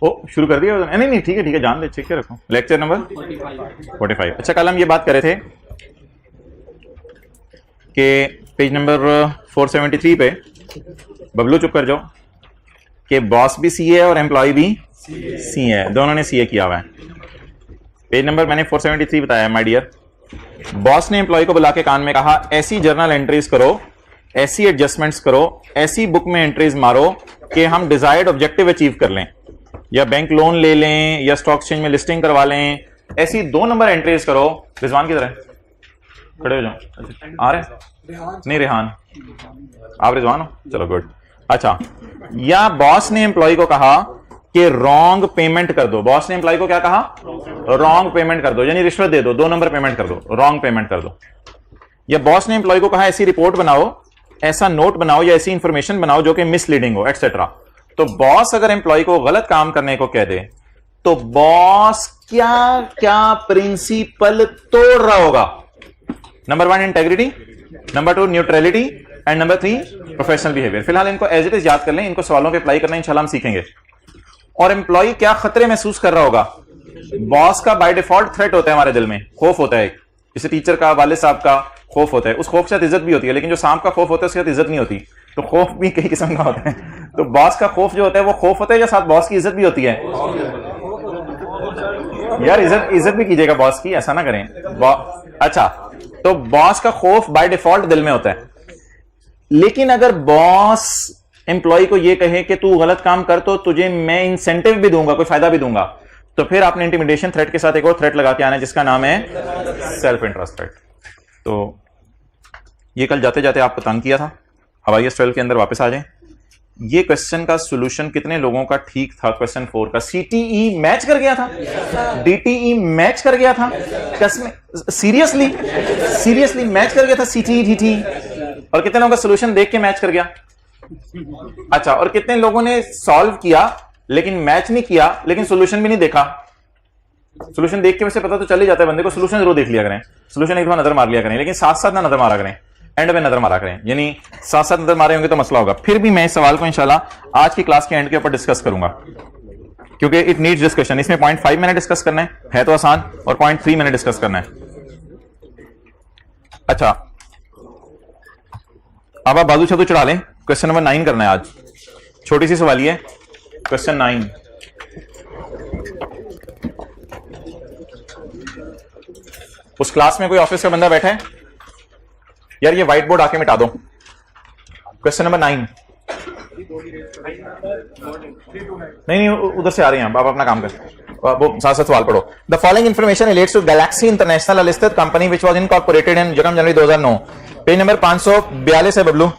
ओ शुरू कर दिया? नहीं नहीं ठीक है जान दे, चेक के रखो। Lecture number 45। अच्छा कल हम ये बात कर रहे थे कि पेज नंबर 473 पे, बबलू चुप कर जाओ, कि बॉस भी सीए है और एम्प्लॉय भी सीए है, दोनों ने सीए किया हुआ है। पेज नंबर मैंने 473 बताया माय डियर। बॉस ने एम्प्लॉय को बुला के कान में कहा ऐसी जर्नल एंट्रीज करो, ऐसी एडजस्टमेंट्स करो, ऐसी बुक में एंट्रीज मारो कि हम डिजायर्ड ऑब्जेक्टिव अचीव कर लें, या बैंक लोन ले लें या स्टॉक एक्सचेंज में लिस्टिंग करवा लें, ऐसी 2 नंबर एंट्रीज करो। रिजवान किधर है? खड़े हो जाओ। आ रहे नहीं? रेहान, आप रिजवान हो? चलो गुड। अच्छा, या बॉस ने एम्प्लॉय को कहा कि रॉन्ग पेमेंट कर दो। बॉस ने एम्प्लॉय को क्या कहा? रॉन्ग पेमेंट कर दो, यानी रिश्वत दे दो, 2 नंबर पेमेंट कर दो, रॉन्ग पेमेंट कर दो। या बॉस ने एम्प्लॉय को कहा ऐसी रिपोर्ट बनाओ, ऐसा नोट बनाओ या ऐसी इंफॉर्मेशन बनाओ जो कि मिसलीडिंग हो, एक्सेट्रा। तो बॉस अगर एम्प्लॉय को गलत काम करने को कह दे तो बॉस क्या क्या प्रिंसिपल तोड़ रहा होगा? Number 1 integrity, number 2 neutrality and number 3 professional behaviour. फिलहाल इनको एज इट इज याद कर लें, इनको सवालों पे अप्लाई करना इंशाल्लाह हम सीखेंगे। और एम्प्लॉय क्या खतरे महसूस कर रहा होगा? बॉस का बाय डिफॉल्ट थ्रेट होता है, हमारे दिल में खौफ होता है, जैसे टीचर का, वालिद साहब का खौफ होता है, उस खौफ से इज्जत भी होती है, लेकिन जो सांप का खौफ होता है उसके साथ इज्जत नहीं होती। तो खौफ भी कई किस्म का होता है। तो बॉस का खौफ जो होता है वो खौफ होता है या साथ बॉस की इज्जत भी होती है? यार इज्जत भी कीजिएगा बॉस की, ऐसा ना करें। अच्छा, तो बॉस का खौफ बाय डिफॉल्ट दिल में होता है, लेकिन अगर बॉस एम्प्लॉय को ये कहे कि तू गलत काम कर तो तुझे मैं इंसेंटिव भी दूंगा, कोई फायदा भी दूंगा, तो फिर आपने इंटिमिडेशन थ्रेट के साथ एक और थ्रेट लगा के आना है जिसका नाम है सेल्फ इंटरेस्ट थ्रेट। तो ये कल जाते जाते आपको तंग किया था, हवाई 12 के अंदर वापस आ जाएं। ये क्वेश्चन का सॉल्यूशन कितने लोगों का ठीक था? क्वेश्चन 4 का सीटीई मैच कर गया था, डीटीई मैच कर गया था, सीरियसली मैच कर गया था सीटीई डीटीई। और कितने लोगों का सॉल्यूशन देख के मैच कर गया? अच्छा, और कितने लोगों ने सॉल्व किया लेकिन मैच नहीं किया, लेकिन सॉल्यूशन भी नहीं देखा? सॉल्यूशन देख के वैसे पता तो चल ही जाता है बंदे को, सॉल्यूशन जरूर देख लिया करें, सॉल्यूशन एक बार नजर मार लिया करें, लेकिन साथ साथ ना नजर मारा करें, एंड में नजर मारा करें, यानी साथ साथ नजर मारे होंगे तो मसला होगा। फिर भी मैं इस सवाल को इंशाल्लाह आज की क्लास के एंड के ऊपर डिस्कस करूंगा, क्योंकि इट नीड्स डिस्कशन। इसमें 0.5 मैंने डिस्कस करना है तो आसान, और 0.3 मैंने डिस्कस करना है। अच्छा, अब आप बाजू छतू चढ़ा लें, क्वेश्चन नंबर 9 करना है आज। छोटी सी सवाल है, क्वेश्चन 9। उस क्लास में कोई ऑफिस का बंदा बैठा है? यार ये व्हाइट बोर्ड आके मिटा दो। Question number 9। नहीं उधर से आ रहे हैं आप अपना काम कर, वो साथ साथ सवाल पढ़ो। The following information relates to Galaxy International, a listed company which was incorporated in January 2009। Page number 542 है Bablu.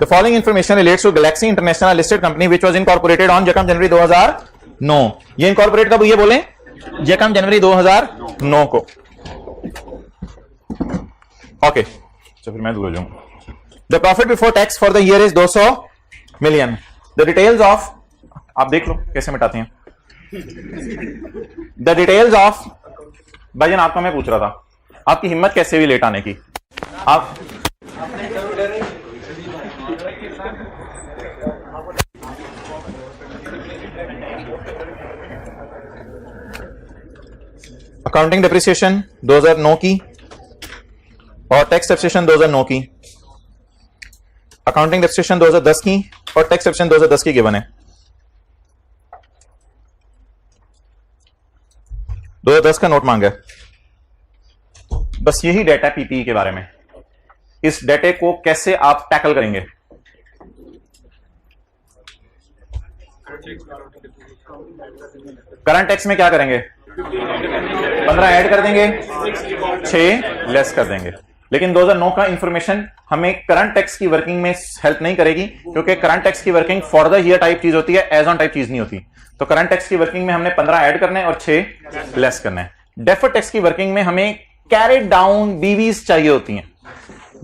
The following information relates to Galaxy International, a listed company which was incorporated on January 2009। ये incorporate कब हुई है बोले? जनवरी 2009 को। Okay, तो फिर मैं दूर हो जाऊं। The profit before tax for the year is 200 million. The details of, आप देख लो कैसे मिटाते हैं। द डिटेल्स ऑफ, भाईजान आपको मैं पूछ रहा था, आपकी हिम्मत कैसे हुई लेट आने की? आप अकाउंटिंग डिप्रिसिएशन 2009 की और टैक्स डेप्रिसिएशन 2009 की, अकाउंटिंग डेप्रिसिएशन 2010 की और टैक्स डेप्रिसिएशन 2010 की गिवन है। 2010 का नोट मांगा है। बस यही डाटा पीपीई के बारे में। इस डाटे को कैसे आप टैकल करेंगे? करंट टैक्स में क्या करेंगे? 15 ऐड कर देंगे, 6 लेस कर देंगे। लेकिन 2009 का इंफॉर्मेशन हमें करंट टैक्स की वर्किंग में हेल्प नहीं करेगी, क्योंकि करंट टैक्स की working for the year type चीज होती है, एज ऑन टाइप चीज नहीं होती। तो करंट टैक्स की वर्किंग में हमने 15 ऐड करने और 6 लेस करने हैं। डेफर्ड टैक्स की वर्किंग में हमें कैरेड डाउन बीवीज चाहिए होती हैं।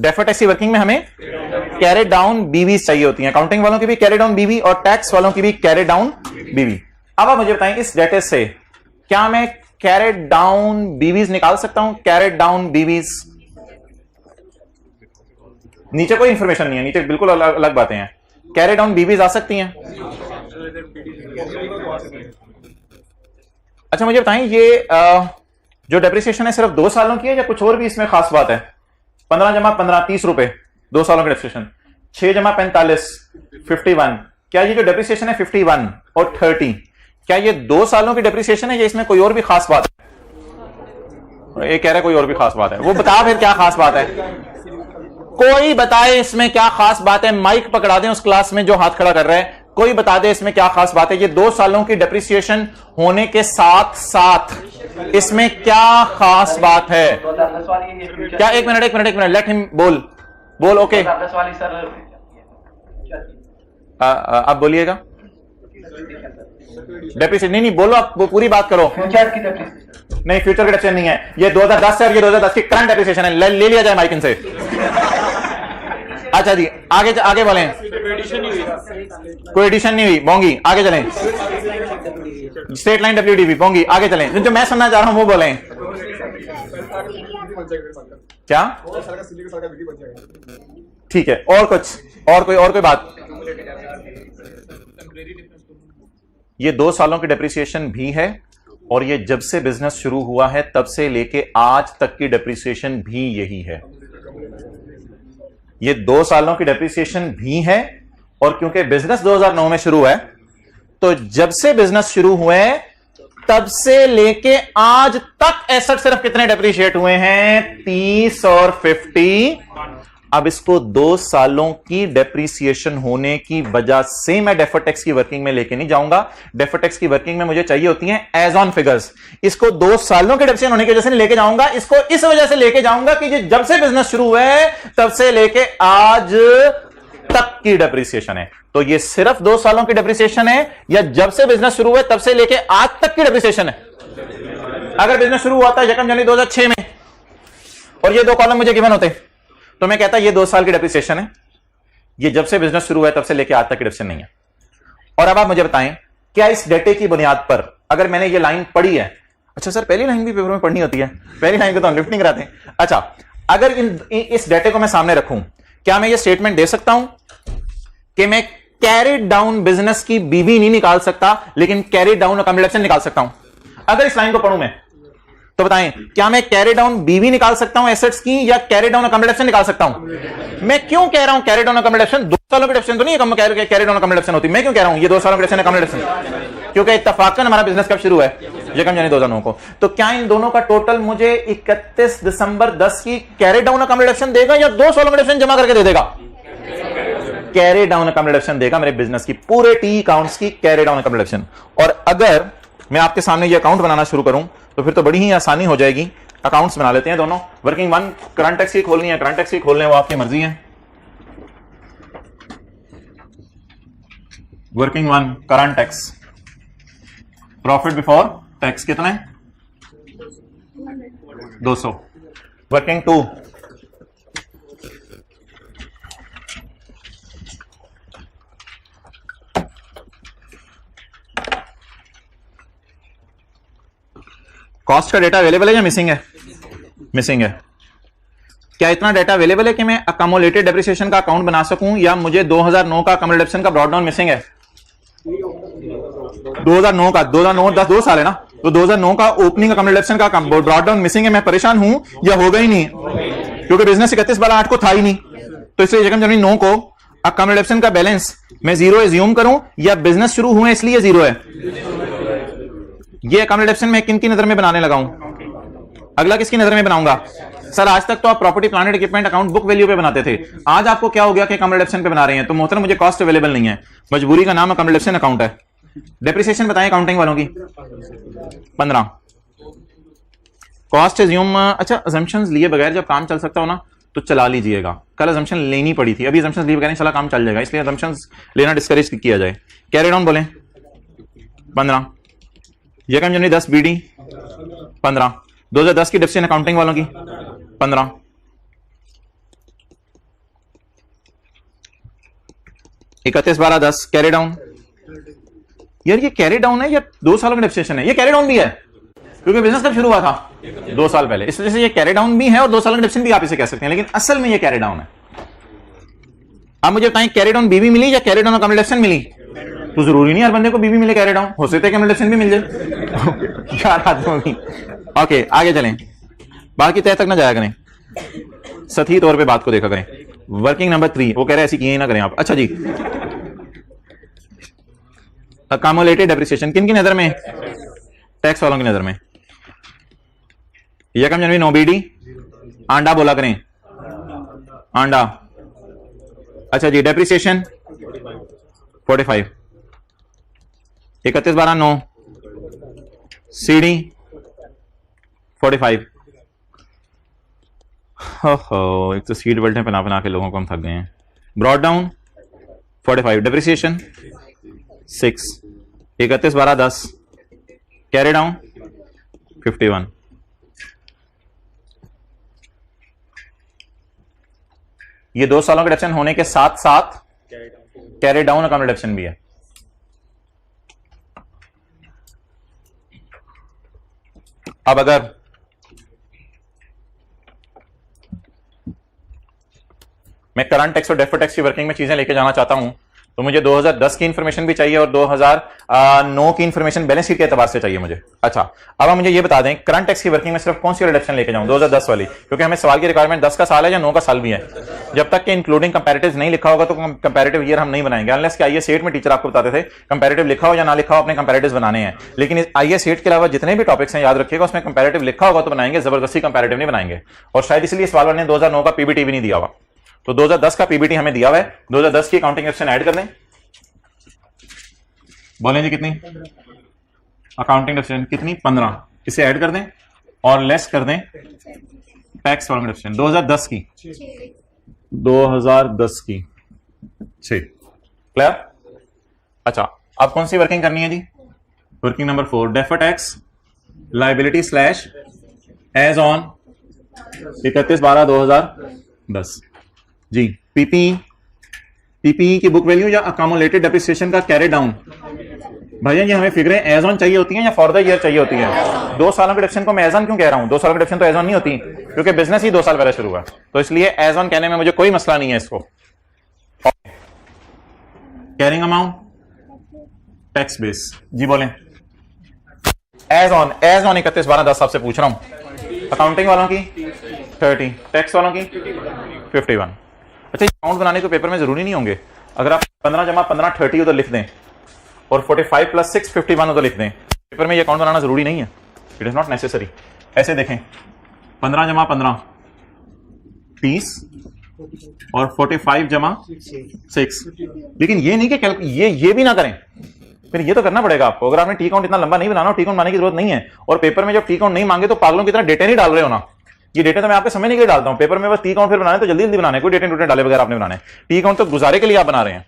डेफर्ड टैक्स की वर्किंग में हमें कैरेड डाउन बीवीज चाहिए होती हैं। अकाउंटिंग वालों की भी कैरेड डाउन बीवी और टैक्स वालों की भी कैरेड डाउन बीवी। अब आप मुझे बताएं, इस डेटा से क्या मैं कैरेड डाउन बीवीज निकाल सकता हूं? कैरेड डाउन बीवीज, नीचे कोई इंफॉर्मेशन नहीं है, नीचे बिल्कुल अलग अलग बातें हैं। कैरेड डाउन बीवीज आ सकती हैं? अच्छा मुझे बताएं, ये जो डेप्रिसिएशन है सिर्फ 2 सालों की है या कुछ और भी इसमें खास बात है? 15 जमा 15 30 रुपए 2 सालों का डेप्रिसिएशन, 6 जमा 45 51। क्या ये जो डेप्रिसिएशन है 51 और 30, क्या ये 2 सालों की डेप्रिसिएशन है या इसमें कोई और भी खास बात है? ये कह रहा है कोई और भी खास बात है, वो बता फिर क्या खास बात है, कोई बताए इसमें क्या खास बात है। माइक पकड़ा दें उस क्लास में जो हाथ खड़ा कर रहा है, कोई बता दे इसमें क्या खास बात है। ये 2 सालों की डेप्रिसिएशन होने के साथ साथ इसमें क्या खास बात है? क्या? एक मिनट लेट हिम बोल ओके। आप बोलिएगा। डेप्रिसिएशन नहीं बोलो, आप पूरी बात करो। नहीं, फ्यूचर की डेप्रिसिएशन नहीं है, ये 2010 से और ये 2010 की करंट डेप्रिसिएशन है। ले लिया जाए माइक इनसे। अच्छा जी, आगे बोलें। कोई एडिशन नहीं हुई, बोंगी। आगे चलें। Straight line WDV Bongi. आगे चलें। जो मैं सुनना चाह रहा हूं वो बोलें। क्या? ठीक है, और कुछ? और कोई बात? ये 2 सालों की डेप्रिसिएशन भी है और ये जब से बिजनेस शुरू हुआ है तब से लेके आज तक की डेप्रिसिएशन भी यही है। ये 2 सालों की डेप्रिसिएशन भी है और क्योंकि बिजनेस 2009 में शुरू है तो जब से बिजनेस शुरू हुए तब से लेके आज तक एसेट सिर्फ कितने डेप्रिशिएट हुए हैं? 30 और 50। अब इसको 2 सालों की डेप्रिसिएशन होने की वजह से मैं डेफर्ड टैक्स की वर्किंग में लेके नहीं जाऊंगा। डेफर्ड टैक्स की वर्किंग में मुझे चाहिए होती है एज ऑन फिगर्स। इसको 2 सालों के डेप्रिसिएशन होने की वजह से नहीं लेके जाऊंगा, इसको इस वजह से लेके जाऊंगा कि जब से बिजनेस शुरू हुआ है तब से लेके आज तक की डेप्रिसिएशन है। तो ये सिर्फ 2 सालों की डेप्रिसिएशन है या जब से बिजनेस शुरू हुआ है तब से लेके आज तक की डेप्रिसिएशन है? अगर बिजनेस शुरू हुआ था 1 जनवरी 2006 में और ये 2 कॉलम मुझे गिवन होते तो मैं कहता ये 2 साल की डेप्रिसिएशन है। ये जब से बिजनेस शुरू हुआ है तब से लेके आज तक की डेप्रिसिएशन नहीं है। और अब आप मुझे बताएं, क्या इस डेटे की बुनियाद पर अगर मैंने ये लाइन पढ़ी है? अच्छा सर, पहली लाइन भी पेपर में पढ़नी होती है, पहली लाइन को तो हम लिफ्ट नहीं कराते हैं। अच्छा, अगर इस डेटे को मैं सामने रखूं, क्या मैं ये स्टेटमेंट दे सकता हूं कि मैं कैरिड डाउन बिजनेस की बीवी नहीं निकाल सकता लेकिन कैरिड डाउन अकोमोडेशन निकाल सकता हूं? अगर इस लाइन को पढ़ूं मैं तो बताएं, क्या मैं कैरी डाउन बीवी निकाल सकता हूं एसेट्स की या कैरी डाउन अकोमोडेशन निकाल सकता हूं? मैं क्यों कह रहा हूं कैरी डाउन अकोमोडेशन? 2 सालों की डेप्रिसिएशन तो नहीं है कैरी डाउन अकोमोडेशन होती। मैं क्यों कह रहा हूं ये 2 सालों की डेप्रिसिएशन अकोमोडेशन? क्योंकि इत्तफाकन हमारा बिजनेस कब शुरू है? 1 जनवरी 2009 को। तो क्या इन दोनों का टोटल मुझे 31 दिसंबर 10 की कैरी डाउन अकोमोडेशन देगा या 2 सालों की डेप्रिसिएशन जमा करके दे देगा? कैरी डाउन अकोमोडेशन देगा मेरे बिजनेस की, पूरे टी अकाउंट्स की कैरी डाउन अकोमोडेशन। और अगर मैं आपके सामने ये अकाउंट बनाना शुरू करूं तो फिर तो बड़ी ही आसानी हो जाएगी। अकाउंट्स बना लेते हैं दोनों। वर्किंग 1 करंट टैक्स की खोलनी है, करंट टैक्स की खोलने वो आपकी मर्जी है। Working 1 current tax, profit before tax कितना है? 200। वर्किंग 2 कॉस्ट का डेटा अवेलेबल है या मिसिंग है? मिसिंग है। क्या इतना डेटा अवेलेबल है कि मैं अकोमोलेटेड डेप्रिसिएशन का अकाउंट बना सकूं या मुझे 2009 का अकोमोडेशन का ब्रॉड डाउन मिसिंग है? 2009 का 2009 10 2 साल है ना, तो 2009 का ओपनिंग अकोमोडेशन का ब्रॉड डाउन मिसिंग है। मैं परेशान हूं या होगा ही नहीं क्योंकि बिजनेस 31/8 को था ही नहीं। तो इसलिए 1 जनवरी 9 को अकोमोडेशन का बैलेंस मैं 0 एज्यूम करूं या बिजनेस शुरू हुए इसलिए 0 है? ये अकोमोडेशन मैं किन की नजर में बनाने लगाऊं? अगला किसकी नजर में बनाऊंगा? सर आज तक तो आप property plant and equipment account book value पे बनाते थे, आज आपको क्या हो गया कि अकोमोडेशन पे बना रहे हैं? तो मोहतरम मुझे कॉस्ट अवेलेबल नहीं है, मजबूरी का नाम अकोमोडेशन अकाउंट है। डेप्रिसिएशन बताएं अकाउंटिंग वालों की 15। कॉस्ट एज्यूम, अच्छा अजम्पशंस लिए बगैर जब काम चल सकता हो ना तो चला लीजिएगा। कल अजम्पशन लेनी पड़ी थी, अभी अजम्पशंस लिए बगैर चला काम चल जाएगा, इसलिए अजम्पशंस लेना डिस्करेज किया जाए। कैरी डाउन बोलें 15। 1 जनवरी 10 BD 15। 2010 की डेप्रिसिएशन अकाउंटिंग वालों की 15। इकतीस 12/10 कैरी डाउन। यार ये कैरी डाउन है या 2 सालों की डेप्रिसिएशन है? ये कैरी डाउन भी है क्योंकि बिजनेस कब शुरू हुआ था? 2 साल पहले, इस वजह से ये कैरी डाउन भी है और 2 सालों की डेप्रिसिएशन भी आप इसे कह सकते हैं, लेकिन असल में ये कैरी डाउन है। अब मुझे बताएं कैरी डाउन बीवी मिली या कैरी डाउन अकोमोडेशन मिली? तो जरूरी नहीं हर बंदे को बीवी मिले, कैरी डाउन हो सकता है कि रिडक्शन भी मिल जाए। चार आदमियों की। ओके आगे चलें, बाकी तय तक ना जाया करें, सतही तौर पे बात को देखा करें। वर्किंग नंबर 3 वो कह रहे हैं ऐसी किए ही ना करें आप। अच्छा जी, अकामुलेटेड डेप्रिसिएशन किन की नजर में? टैक्स वालों की नजर में। यकम जनवरी 9 BD आंडा बोला करें, आंडा। अच्छा जी, डेप्रिसिएशन 45, 31/12/9 CD 45। हो, एक तो सीट बेल्टें पहना पहना के लोगों को हम थक गए हैं। Brought down 45, depreciation 6, 31/12/10 carry down 51। ये 2 सालों का डिडक्शन होने के साथ साथ कैरी डाउन अकाउंट डिडक्शन भी है। अब अगर मैं करंट टैक्स और डेफर्ड टैक्स की वर्किंग में चीजें लेके जाना चाहता हूं तो मुझे 2010 की इंफॉर्मेशन भी चाहिए और 2009 की इंफॉर्मेशन बैलेंस शीट के एतबार से चाहिए मुझे। अच्छा, अब आप मुझे ये बता दें करंट टैक्स की वर्किंग में सिर्फ कौन सी रिडक्शन लेके जाऊं? 2010 वाली, क्योंकि हमें सवाल की रिक्वायरमेंट 10 का साल है या 9 का साल भी है। जब तक कि इंक्लूडिंग कंपैरेटिव नहीं लिखा होगा तो कंपैरेटिव ईयर हम नहीं बनाएंगे, अनलेस कि आईएएस 8 में टीचर आपको बताते थे कंपैरेटिव लिखा हो या ना लिखा हो अपने कंपैरेटिव बनाने हैं। लेकिन आईएएस 8 के अलावा जितने भी टॉपिक्स हैं याद रखिएगा उसमें कंपैरेटिव लिखा होगा तो बनाएंगे, जबरदस्ती कंपैरेटिव नहीं बनाएंगे। और शायद इसलिए सवाल वाले ने 2009 का पीबीटी भी नहीं दिया हुआ, तो 2010 का पीबीटी हमें दिया हुआ है। 2010 की अकाउंटिंग एक्शन ऐड कर दें, बोलें जी कितनी? अकाउंटिंग डिडक्शन कितनी? 15। इसे ऐड कर दें और लेस कर दें टैक्स फॉर्म डिडक्शन 2010 की 2010 की 6। क्लियर? अच्छा, अब कौन सी वर्किंग करनी है जी? Working number 4 deferred tax liability slash as on 31/12/2010 जी। पीपीई की बुक वैल्यू या अकामुलेटेड डेप्रिसिएशन का कैरी डाउन। भैया ये हमें फिगरें एज ऑन चाहिए होती हैं या फॉर द ईयर चाहिए होती है? 2 सालों के डिडक्शन को मैं एज ऑन क्यों कह रहा हूं? 2 सालों की डिडक्शन तो एज ऑन नहीं होती क्योंकि बिजनेस ही 2 साल पहले शुरू हुआ, तो इसलिए एज ऑन कहने में मुझे कोई मसला नहीं है इसको। कैरिंग अमाउंट टैक्स बेस जी बोलें। एज ऑन 31/12/10 आपसे पूछ रहा हूं। अकाउंटिंग वालों की 30, टैक्स वालों की 51। अच्छा, अकाउंट बनाने को पेपर में जरूरी नहीं होंगे। अगर आप 15 जमा 15 30 उधर लिख दें और 45 + 6 51 उधर लिख दें, पेपर में ये अकाउंट बनाना जरूरी नहीं है। It is not necessary. ऐसे देखें 15 जमा 15 30 और 45 जमा 6। लेकिन ये नहीं कि ये भी ना करें, फिर ये तो करना पड़ेगा आपको। अगर आपने टी काउंट इतना लंबा नहीं बनाना, टी काउंट बनाने की जरूरत नहीं है। और पेपर में जब टी काउंट नहीं मांगे तो पागलों की तरह डेटे नहीं डाल रहे हो ना। ये डेटा तो मैं आपके समझने के लिए डालता हूं, पेपर में बस टी काउंट फिर बनाने तो जल्दी जल्दी बनाने, कोई डेटे डूटे डाले बगैर आपने बनाने। टी काउंट तो गुजारे के लिए आप बना रहे हैं।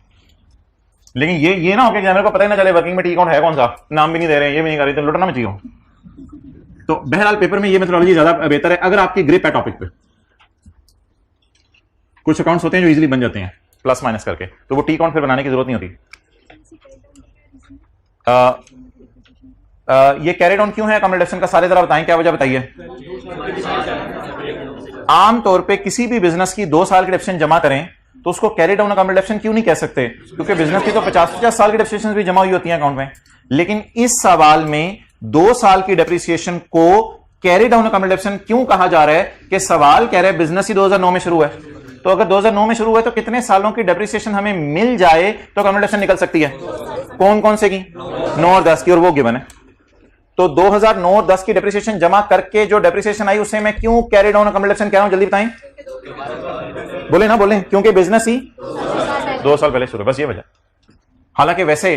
लेकिन ये ना हो कि एग्जामिनर को पता ही ना चले वर्किंग में टी काउंट है कौन सा, नाम भी नहीं दे रहे हैं, ये भी नहीं कर रहे, तो लुटना मत चाहिए। तो बहरहाल पेपर में ये मेथोडोलॉजी ज्यादा बेहतर है अगर आपकी ग्रिप है टॉपिक पे। कुछ अकाउंट्स होते हैं जो इजीली बन जाते हैं प्लस माइनस करके, तो वो टी काउंट फिर बनाने की जरूरत नहीं होती। ये कैरी डाउन क्यों है अकोमोडेशन का? सारे जरा बताएं, क्या वजह बताइए। आमतौर पे किसी भी बिजनेस की 2 साल की डेप्रिसिएशन जमा करें तो उसको कैरी डाउन अकोमोडेशन क्यों नहीं कह सकते? क्योंकि बिजनेस की तो 50-50 साल की डेप्रिसिएशन भी जमा हुई होती है अकाउंट में। लेकिन इस सवाल में 2 साल की डेप्रिसिएशन को कैरी डाउन अकोमोडेशन क्यों कहा जा रहा है? कि सवाल कह रहे हैं बिजनेस ही 2009 में शुरू है, तो अगर 2009 में शुरू हुआ तो कितने सालों की डेप्रिसिएशन हमें मिल जाए तो अकोमोडेशन निकल सकती है? कौन कौन से की? 9 और 10 की, और वो गिवन है। तो 2009 और 10 की डेप्रिसिएशन जमा करके जो डेप्रिसिएशन आई उससे मैं क्यों कैरी डाउन अकोमोडेशन कह रहा हूं? जल्दी बताएं, बोले ना बोले, क्योंकि बिजनेस ही 2 साल पहले शुरू, बस ये वजह। हालांकि वैसे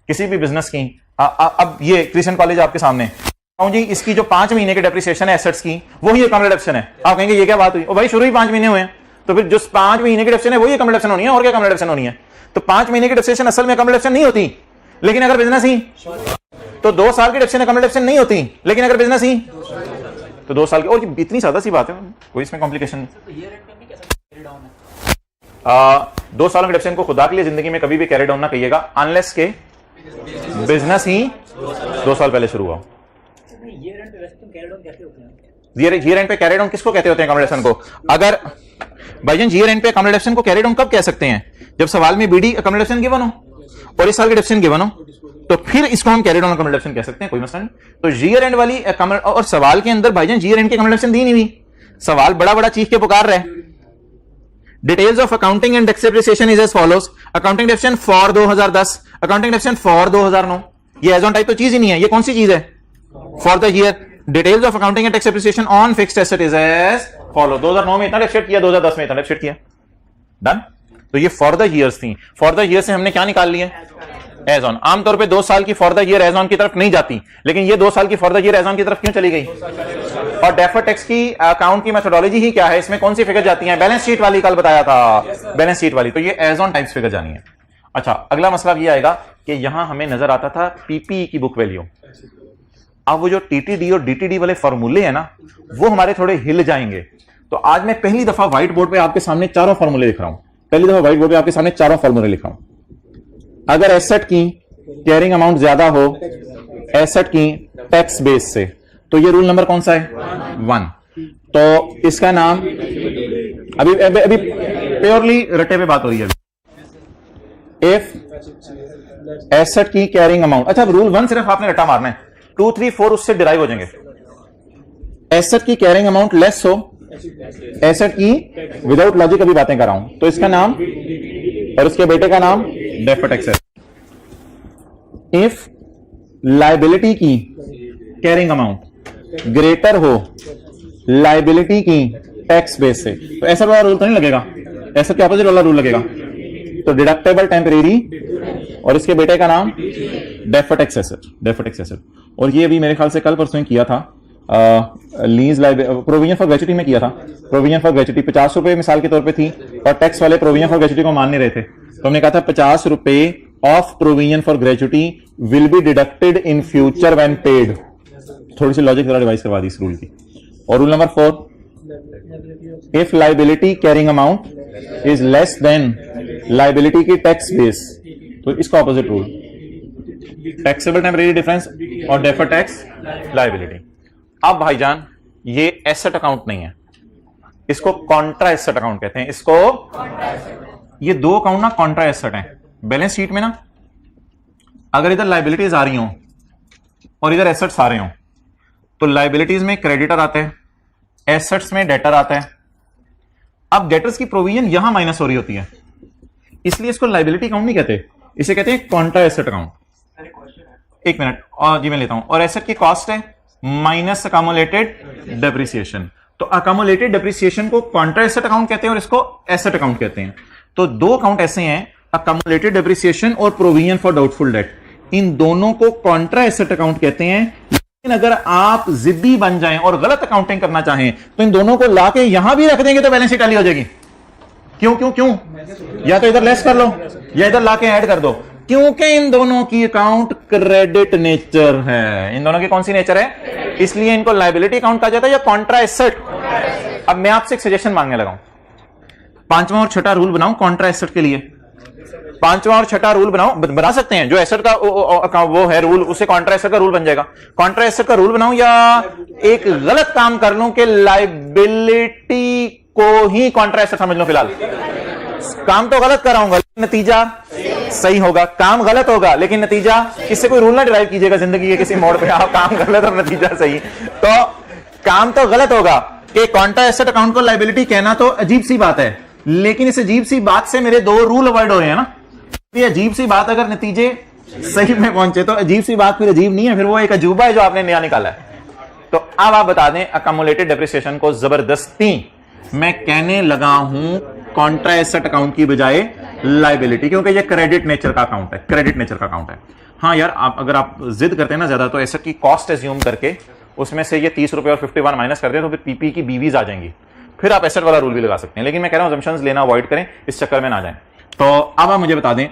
किसी भी बिजनेस की अब ये क्रिश्चियन कॉलेज आपके सामने जी, इसकी जो 5 महीने की डेप्रिसिएशन है एसेट्स की वही अकोमोडेशन है। आप कहेंगे ये क्या बात हुई? ओ भाई शुरू ही 5 महीने हुए हैं, तो फिर जो 5 महीने की डेप्रिसिएशन है वही अकोमोडेशन होनी है, और क्या अकोमोडेशन होनी है? तो 5 महीने की डेप्रिसिएशन असल में अकोमोडेशन नहीं होती, लेकिन अगर बिजनेस ही तो 2 साल की डेप्रिसिएशन अकोमोडेशन नहीं होती, लेकिन अगर बिजनेस ही तो 2 साल की। और इतनी सादा सी बात है, कोई इसमें कॉम्प्लिकेशन नहीं। 2 सालों की डेप्रिसिएशन को खुदा के लिए जिंदगी में कभी भी कैरी डाउन ना कहिएगा, अनलेस के बिजनेस ही 2 साल पहले शुरू हुआ। ईयर एंड पे कैरी डाउन किसको कहते होते हैं अकोमोडेशन को? अगर भाईजान ईयर एंड पे अकोमोडेशन को कैरी डाउन कब कह सकते हैं? जब सवाल में बीडी अकोमोडेशन गिवन हो, और इस साल की डेप्रिसिएशन गिवन हो, तो फिर इसको हम कैरिड ऑन डेप्रिसिएशन कह सकते हैं, कोई मसला नहीं। तो ईयर एंड वाली और सवाल के अंदर भाईजान ईयर एंड की डेप्रिसिएशन दी नहीं हुई, सवाल बड़ा बड़ा चीख के पुकार रहा है। Details of accounting and tax depreciation is as follows, accounting depreciation for 2010, accounting depreciation for 2009। ये एज ऑन टाइप तो चीज ही नहीं है, ये कौन सी चीज है? For the year. Details of accounting and tax depreciation on fixed asset is as follow, 2009 में इतना डेप्रिसिएट किया, 2010 में इतना डेप्रिसिएट किया, डन। तो ये फॉर द ईयर्स थी। फॉर द ईयर से हमने क्या निकाल लिया? As on. आमतौर पे 2 साल की for the year as on की तरफ नहीं जाती, लेकिन ये 2 साल की for the year as on की तरफ क्यों चली गई? और डेफर्ड टैक्स की अकाउंट की मेथोडोलॉजी ही क्या है? इसमें कौन सी फिगर जाती है? बैलेंस शीट वाली, कल बताया था बैलेंस शीट वाली। तो ये एज ऑन टाइप्स फिगर जानी है। अच्छा, अगला मसला ये आएगा कि यहां हमें नजर आता था पीपीई की बुक वैल्यू। अब वो जो टीटीडी और डीटीडी वाले फॉर्मूले हैं ना, वो हमारे थोड़े हिल जाएंगे। तो आज मैं पहली दफा व्हाइट बोर्ड पे आपके सामने चारों फॉर्मूले लिख रहा हूं, पहली दफा व्हाइट बोर्ड पे आपके सामने चारों फॉर्मूले लिख रहा हूं। अगर एसेट की कैरिंग अमाउंट ज्यादा हो एसेट की टैक्स बेस से, तो ये रूल नंबर कौन सा है? 1। तो इसका नाम अभी अभी, अभी प्योरली रटे पे बात हो रही है। इफ एसेट की कैरिंग अमाउंट, अच्छा रूल 1 सिर्फ आपने रटा मारना है, 2, 3, 4 उससे डिराइव हो जाएंगे। एसेट की कैरिंग अमाउंट लेस हो एसेट की, विदाउट लॉजिक अभी बातें कर रहा हूं, तो इसका नाम और इसके बेटे का नाम डेफर्ड टैक्स है। इफ लायबिलिटी की कैरिंग अमाउंट ग्रेटर हो लायबिलिटी की टैक्स बेस से, तो ऐसा वाला रूल तो नहीं लगेगा, ऐसा के ऑपोजिट वाला रूल लगेगा। तो डिडक्टेबल टेम्परेरी और इसके बेटे का नाम deferred tax asset, deferred tax asset. और ये अभी मेरे ख्याल से कल परसों किया था, लीज प्रोविजन फॉर ग्रेच्युटी में किया था। प्रोविजन फॉर ग्रेच्युटी 50 रुपए मिसाल के तौर पे थी, और टैक्स वाले प्रोविजन फॉर ग्रेच्युटी को मान नहीं रहे थे, तो हमने कहा था 50 रुपए of provision for gratuity will be deducted in future when paid. थोड़ी सी लॉजिक जरा रिवाइज करवा दी इस रूल की। और rule number 4, if liability carrying amount is less than liability की टैक्स बेस, तो इसका opposite rule taxable temporary difference और डेफर्ड टैक्स लायबिलिटी। अब भाईजान ये एसेट अकाउंट नहीं है, इसको कॉन्ट्रा एसेट अकाउंट कहते हैं। इसको ये 2 अकाउंट ना कॉन्ट्रा एसेट हैं। बैलेंस शीट में ना अगर इधर लायबिलिटीज आ रही हो और इधर एसेट्स आ रहे हो, तो लायबिलिटीज में क्रेडिटर आता है, एसेट्स में डेटर आता है। अब डेटर्स की प्रोविजन यहां माइनस हो रही होती है, इसलिए इसको लायबिलिटी अकाउंट नहीं कहते, इसे कहते हैं कॉन्ट्रा एसेट अकाउंट। एक मिनट और जी मैं लेता हूं। और एसेट की कॉस्ट है माइनस अकामुलेटेड डेप्रिसिएशन। तो अकामुलेटेड डेप्रिसिएशन को कॉन्ट्रा एसेट अकाउंट कहते हैं और इसको एसेट अकाउंट कहते हैं। तो 2 अकाउंट ऐसे हैं, अकामुलेटेड डेप्रिसिएशन और प्रोविजन फॉर डाउटफुल डेट, इन दोनों को कॉन्ट्रा एसेट अकाउंट कहते हैं। लेकिन अगर आप जिद्दी बन जाएं और गलत अकाउंटिंग करना चाहें, तो इन दोनों को लाके यहां भी रख देंगे तो बैलेंस शीट टैली हो जाएगी। क्यों क्यों क्यों? या तो इधर लेस कर लो या इधर लाके ऐड कर दो, क्योंकि इन दोनों की अकाउंट क्रेडिट नेचर है। इन दोनों की कौन सी नेचर है? इसलिए इनको लायबिलिटी अकाउंट कहा जाता है या कॉन्ट्रा एसेट। अब मैं आपसे एक सजेशन मांगने लगा हूं, 5वां और 6वां रूल बनाऊं कॉन्ट्रा एसेट के लिए। 5वां और 6वां रूल बना सकते हैं। जो एसेट का वो है रूल, उसे कॉन्ट्रा एसेट का रूल बन जाएगा। कॉन्ट्रा एसेट का रूल बनाऊं या एक गलत काम कर लूं कि लायबिलिटी को ही कॉन्ट्रा एसेट समझ लो? फिलहाल काम तो गलत कराऊंगा, नतीजा सही होगा। काम गलत होगा लेकिन नतीजा, इससे कोई रूल ना डिराइव कीजिएगा जिंदगी के किसी मोड़ पे आप काम गलत और नतीजा सही। तो काम तो गलत होगा कि कॉन्ट्रा एसेट अकाउंट को लायबिलिटी कहना तो अजीब सी बात है, लेकिन इस अजीब सी बात से मेरे 2 रूल अवॉइड हो रहे हैं ना। ये अजीब सी बात अगर नतीजे सही में पहुंचे तो अजीब सी बात फिर अजीब नहीं है, फिर वो एक अजूबा है जो आपने नया निकाला है। तो अब आप बता दें, अकमुलेटेड डेप्रिसिएशन को जबरदस्ती मैं कहने लगा हूं कॉन्ट्रा एसेट अकाउंट की बजाय लायबिलिटी, क्योंकि ये क्रेडिट नेचर का अकाउंट है, क्रेडिट नेचर का अकाउंट है। हाँ यार, अगर आप जिद करते हैं ना ज्यादा, तो एसेट की कॉस्ट एज्यूम करके उसमें से ये 30 रुपए और 51 माइनस कर दे, तो फिर पीपी की बीवीज आ जाएंगी, फिर आप एसेट वाला रूल भी लगा सकते हैं। लेकिन मैं कह रहा हूं assumptions लेना अवॉइड करें, इस चक्कर में ना जाएं। तो अब आप मुझे बता दें,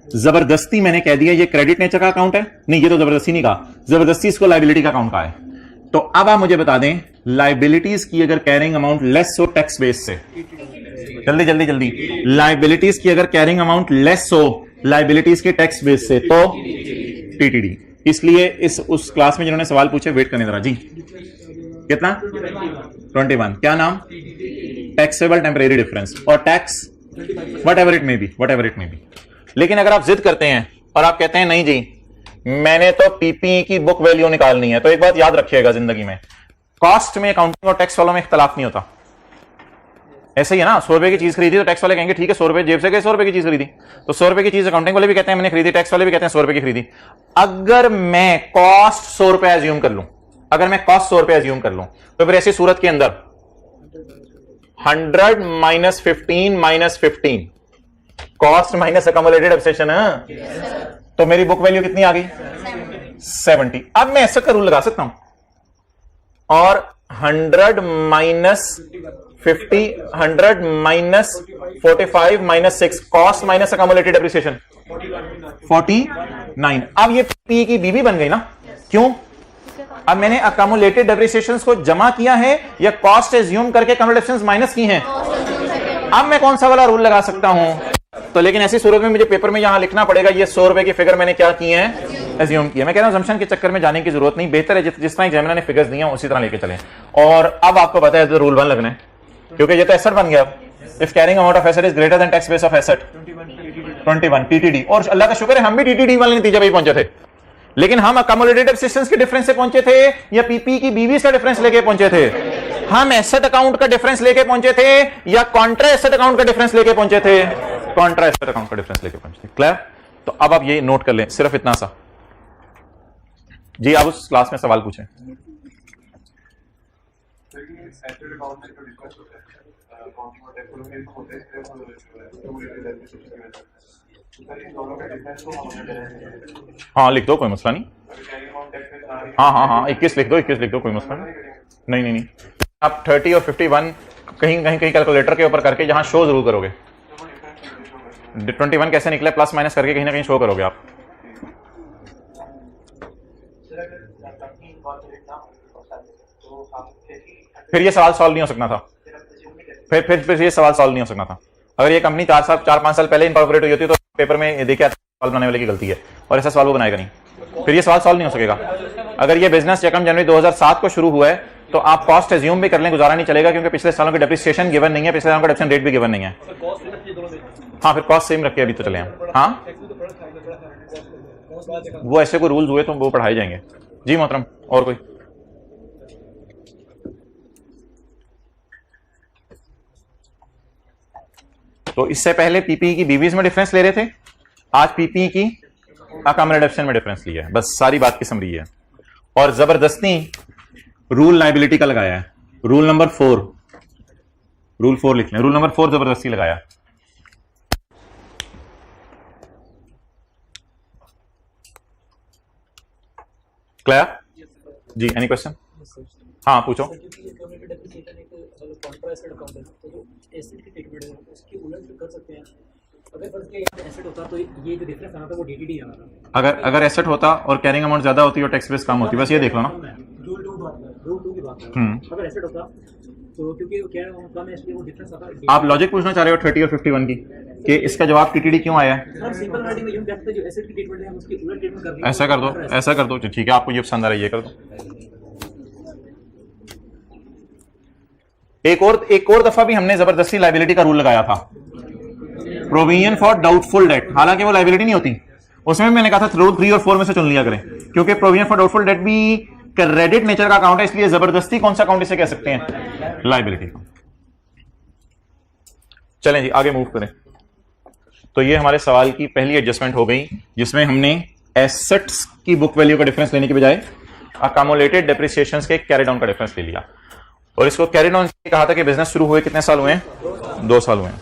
जबरदस्ती मैंने कह दिया ये क्रेडिट नेचर का अकाउंट है, नहीं ये तो जबरदस्ती नहीं कहा, जबरदस्ती इसको लायबिलिटी का अकाउंट कहा है। तो अब आप मुझे बता दें, लायबिलिटीज की अगर कैरिंग अमाउंट लेस हो टैक्स बेस से, जल्दी जल्दी जल्दी, लायबिलिटीज की अगर कैरिंग अमाउंट लेस हो लायबिलिटीज के टैक्स बेस से, तो टीटीडी। इसलिए उस क्लास में जिन्होंने सवाल पूछे वेट करने जरा जी, कितना 21, क्या नाम? टैक्सेबल टेम्परेरी डिफरेंस और tax what ever it may be, लेकिन अगर आप जिद करते हैं और आप कहते हैं नहीं जी मैंने तो पीपीई की बुक वैल्यू निकालनी है, तो एक बात याद रखिएगा जिंदगी में, कॉस्ट में अकाउंटिंग और टैक्स वालों में इख्तलाफ नहीं होता। ऐसे ही है ना, 100 रुपए की चीज खरीदी तो टैक्स वाले कहेंगे ठीक है 100 रुपए जेब से गए, 100 रुपए की चीज खरीदी, तो 100 रुपए की चीज अकाउंटिंग वाले भी कहते हैं मैंने खरीदी, टैक्स वाले भी कहते हैं 100 रुपए की खरीदी। अगर मैं कॉस्ट 100 रुपए एज्यूम कर लूं, अगर मैं कॉस्ट 100 रुपए एज्यूम कर लूं, तो फिर ऐसी सूरत के अंदर 100 minus 15 minus 15 cost minus accumulated depreciation है, तो मेरी बुक वैल्यू कितनी आ गई 70। अब मैं ऐसा का रूल लगा सकता हूं और 100 minus 50, 100 minus 45 minus 6 cost minus accumulated depreciation 49। अब ये पी की बीबी बन गई ना, क्यों? अब मैंने अकोमोलेटेड डेप्रिसिएशंस को जमा किया है या कॉस्ट एज्यूम करके अकोमोलेशंस माइनस की हैं। अब मैं कौन सा वाला रूल लगा सकता हूं? तो लेकिन ऐसी सूरत में मुझे पेपर में यहां लिखना पड़ेगा ये 100 रुपए की फिगर मैंने क्या की है, एज्यूम किया। मैं कह रहा हूं assumption के चक्कर में जाने की जरूरत नहीं, बेहतर है जिस तरह एग्जामिनर ने फिगर्स दी हैं उसी तरह लेके चलें। और अब आपको पता है रूल 1 लगना है, क्योंकि ये तो एसेट बन गया। If carrying amount of asset is greater than tax base of asset 21 TTD, और अल्लाह का शुक्र है हम भी टीटीडी वाले नतीजे पे पहुंचे थे, लेकिन हम अकोमोलेटेड डेप्रिसिएशंस के डिफरेंस से पहुंचे थे या पीपी की बीवीज का डिफरेंस लेके पहुंचे थे? हम एसेट अकाउंट का डिफरेंस लेके पहुंचे थे या कॉन्ट्रा एसेट अकाउंट का डिफरेंस लेके पहुंचे थे? कॉन्ट्रा एसेट अकाउंट का डिफरेंस लेके पहुंचे थे। क्लियर? तो अब आप ये नोट कर लें, सिर्फ इतना सा जी। आप उस क्लास में सवाल पूछें। हाँ लिख दो, कोई मसला नहीं। हाँ हाँ हाँ 21 लिख दो, 21 लिख दो, कोई मसला नहीं। नहीं नहीं नहीं, आप 30 और 51 कहीं कहीं कहीं कैलकुलेटर के ऊपर करके जहां शो जरूर करोगे। 21 कैसे निकले प्लस माइनस करके कहीं ना कहीं शो करोगे आप। फिर ये सवाल सॉल्व नहीं हो सकना था, फिर ये सवाल सॉल्व नहीं हो सकना था। अगर ये कंपनी 4-5 साल पहले इनकॉर्पोरेट हुई होती तो पेपर में देखिए सवाल बनाने वाले की गलती है, और ऐसा सवाल वो बनाएगा नहीं, फिर ये सवाल सॉल्व नहीं हो सकेगा। अगर ये बिजनेस 1 जनवरी 2007 को शुरू हुआ है तो आप कॉस्ट एज्यूम भी कर लें, गुजारा नहीं चलेगा, क्योंकि पिछले सालों की डेप्रिसिएशन गिवन नहीं है, पिछले सालों का डेप्रिसिएशन रेट भी गिवन नहीं है। हाँ फिर कॉस्ट सेम रखे अभी तो चले हैं। हाँ वो ऐसे कोई रूल्स हुए तो वो पढ़ाए जाएंगे जी मोहतरम। और कोई? तो इससे पहले पीपीई की बीवीज में डिफरेंस ले रहे थे, आज पीपीई की अकोमोलेटेड डेप्रिसिएशन में डिफरेंस लिया है। बस सारी बात की समरी है। और जबरदस्ती रूल लायबिलिटी का लगाया है, रूल नंबर 4, रूल 4 लिख लें, रूल नंबर 4 जबरदस्ती लगाया। क्लियर जी? Any question? हाँ पूछो। अगर एसेट होता और कैरिंग अमाउंट ज्यादा होती और टैक्स बेस कम होती, बस ये देख लो ना। अगर एसेट होता तो क्योंकि कम है इसलिए वो डिफरेंस आता है। आप लॉजिक पूछना चाह रहे हो 30 और 51 की कि इसका जवाब टीटीडी क्यों आया है? सिंपल राइटिंग में यूं कहते हैं जो एसेट की ट्रीटमेंट है हम उसकी उलट ट्रीटमेंट कर रहे हैं। ऐसा कर दो, ऐसा कर दो, ठीक है आपको ये पसंद आ रहा है, ये कर दो। एक और दफा भी हमने जबरदस्ती लायबिलिटी का रूल लगाया था, प्रोविजन फॉर डाउटफुल डेट। हालांकि वो लायबिलिटी नहीं होती, उसमें मैंने कहा था रूल 3 और 4 में से चुन लिया करें, क्योंकि प्रोविजन फॉर डाउटफुल डेट भी क्रेडिट नेचर का अकाउंट है, इसलिए जबरदस्ती कौन सा अकाउंट इसे कह सकते हैं? लायबिलिटी। चलें जी आगे मूव करें। तो ये हमारे सवाल की पहली एडजस्टमेंट हो गई, जिसमें हमने एसेट्स की बुक वैल्यू का डिफरेंस लेने के बजाय अकोमोलेटेड डेप्रिसिएशंस के कैरी डाउन का डिफरेंस ले लिया। और इसको कैरी डाउन कहा था कि बिजनेस शुरू हुए कितने साल हुए हैं? 2 साल हुए हैं।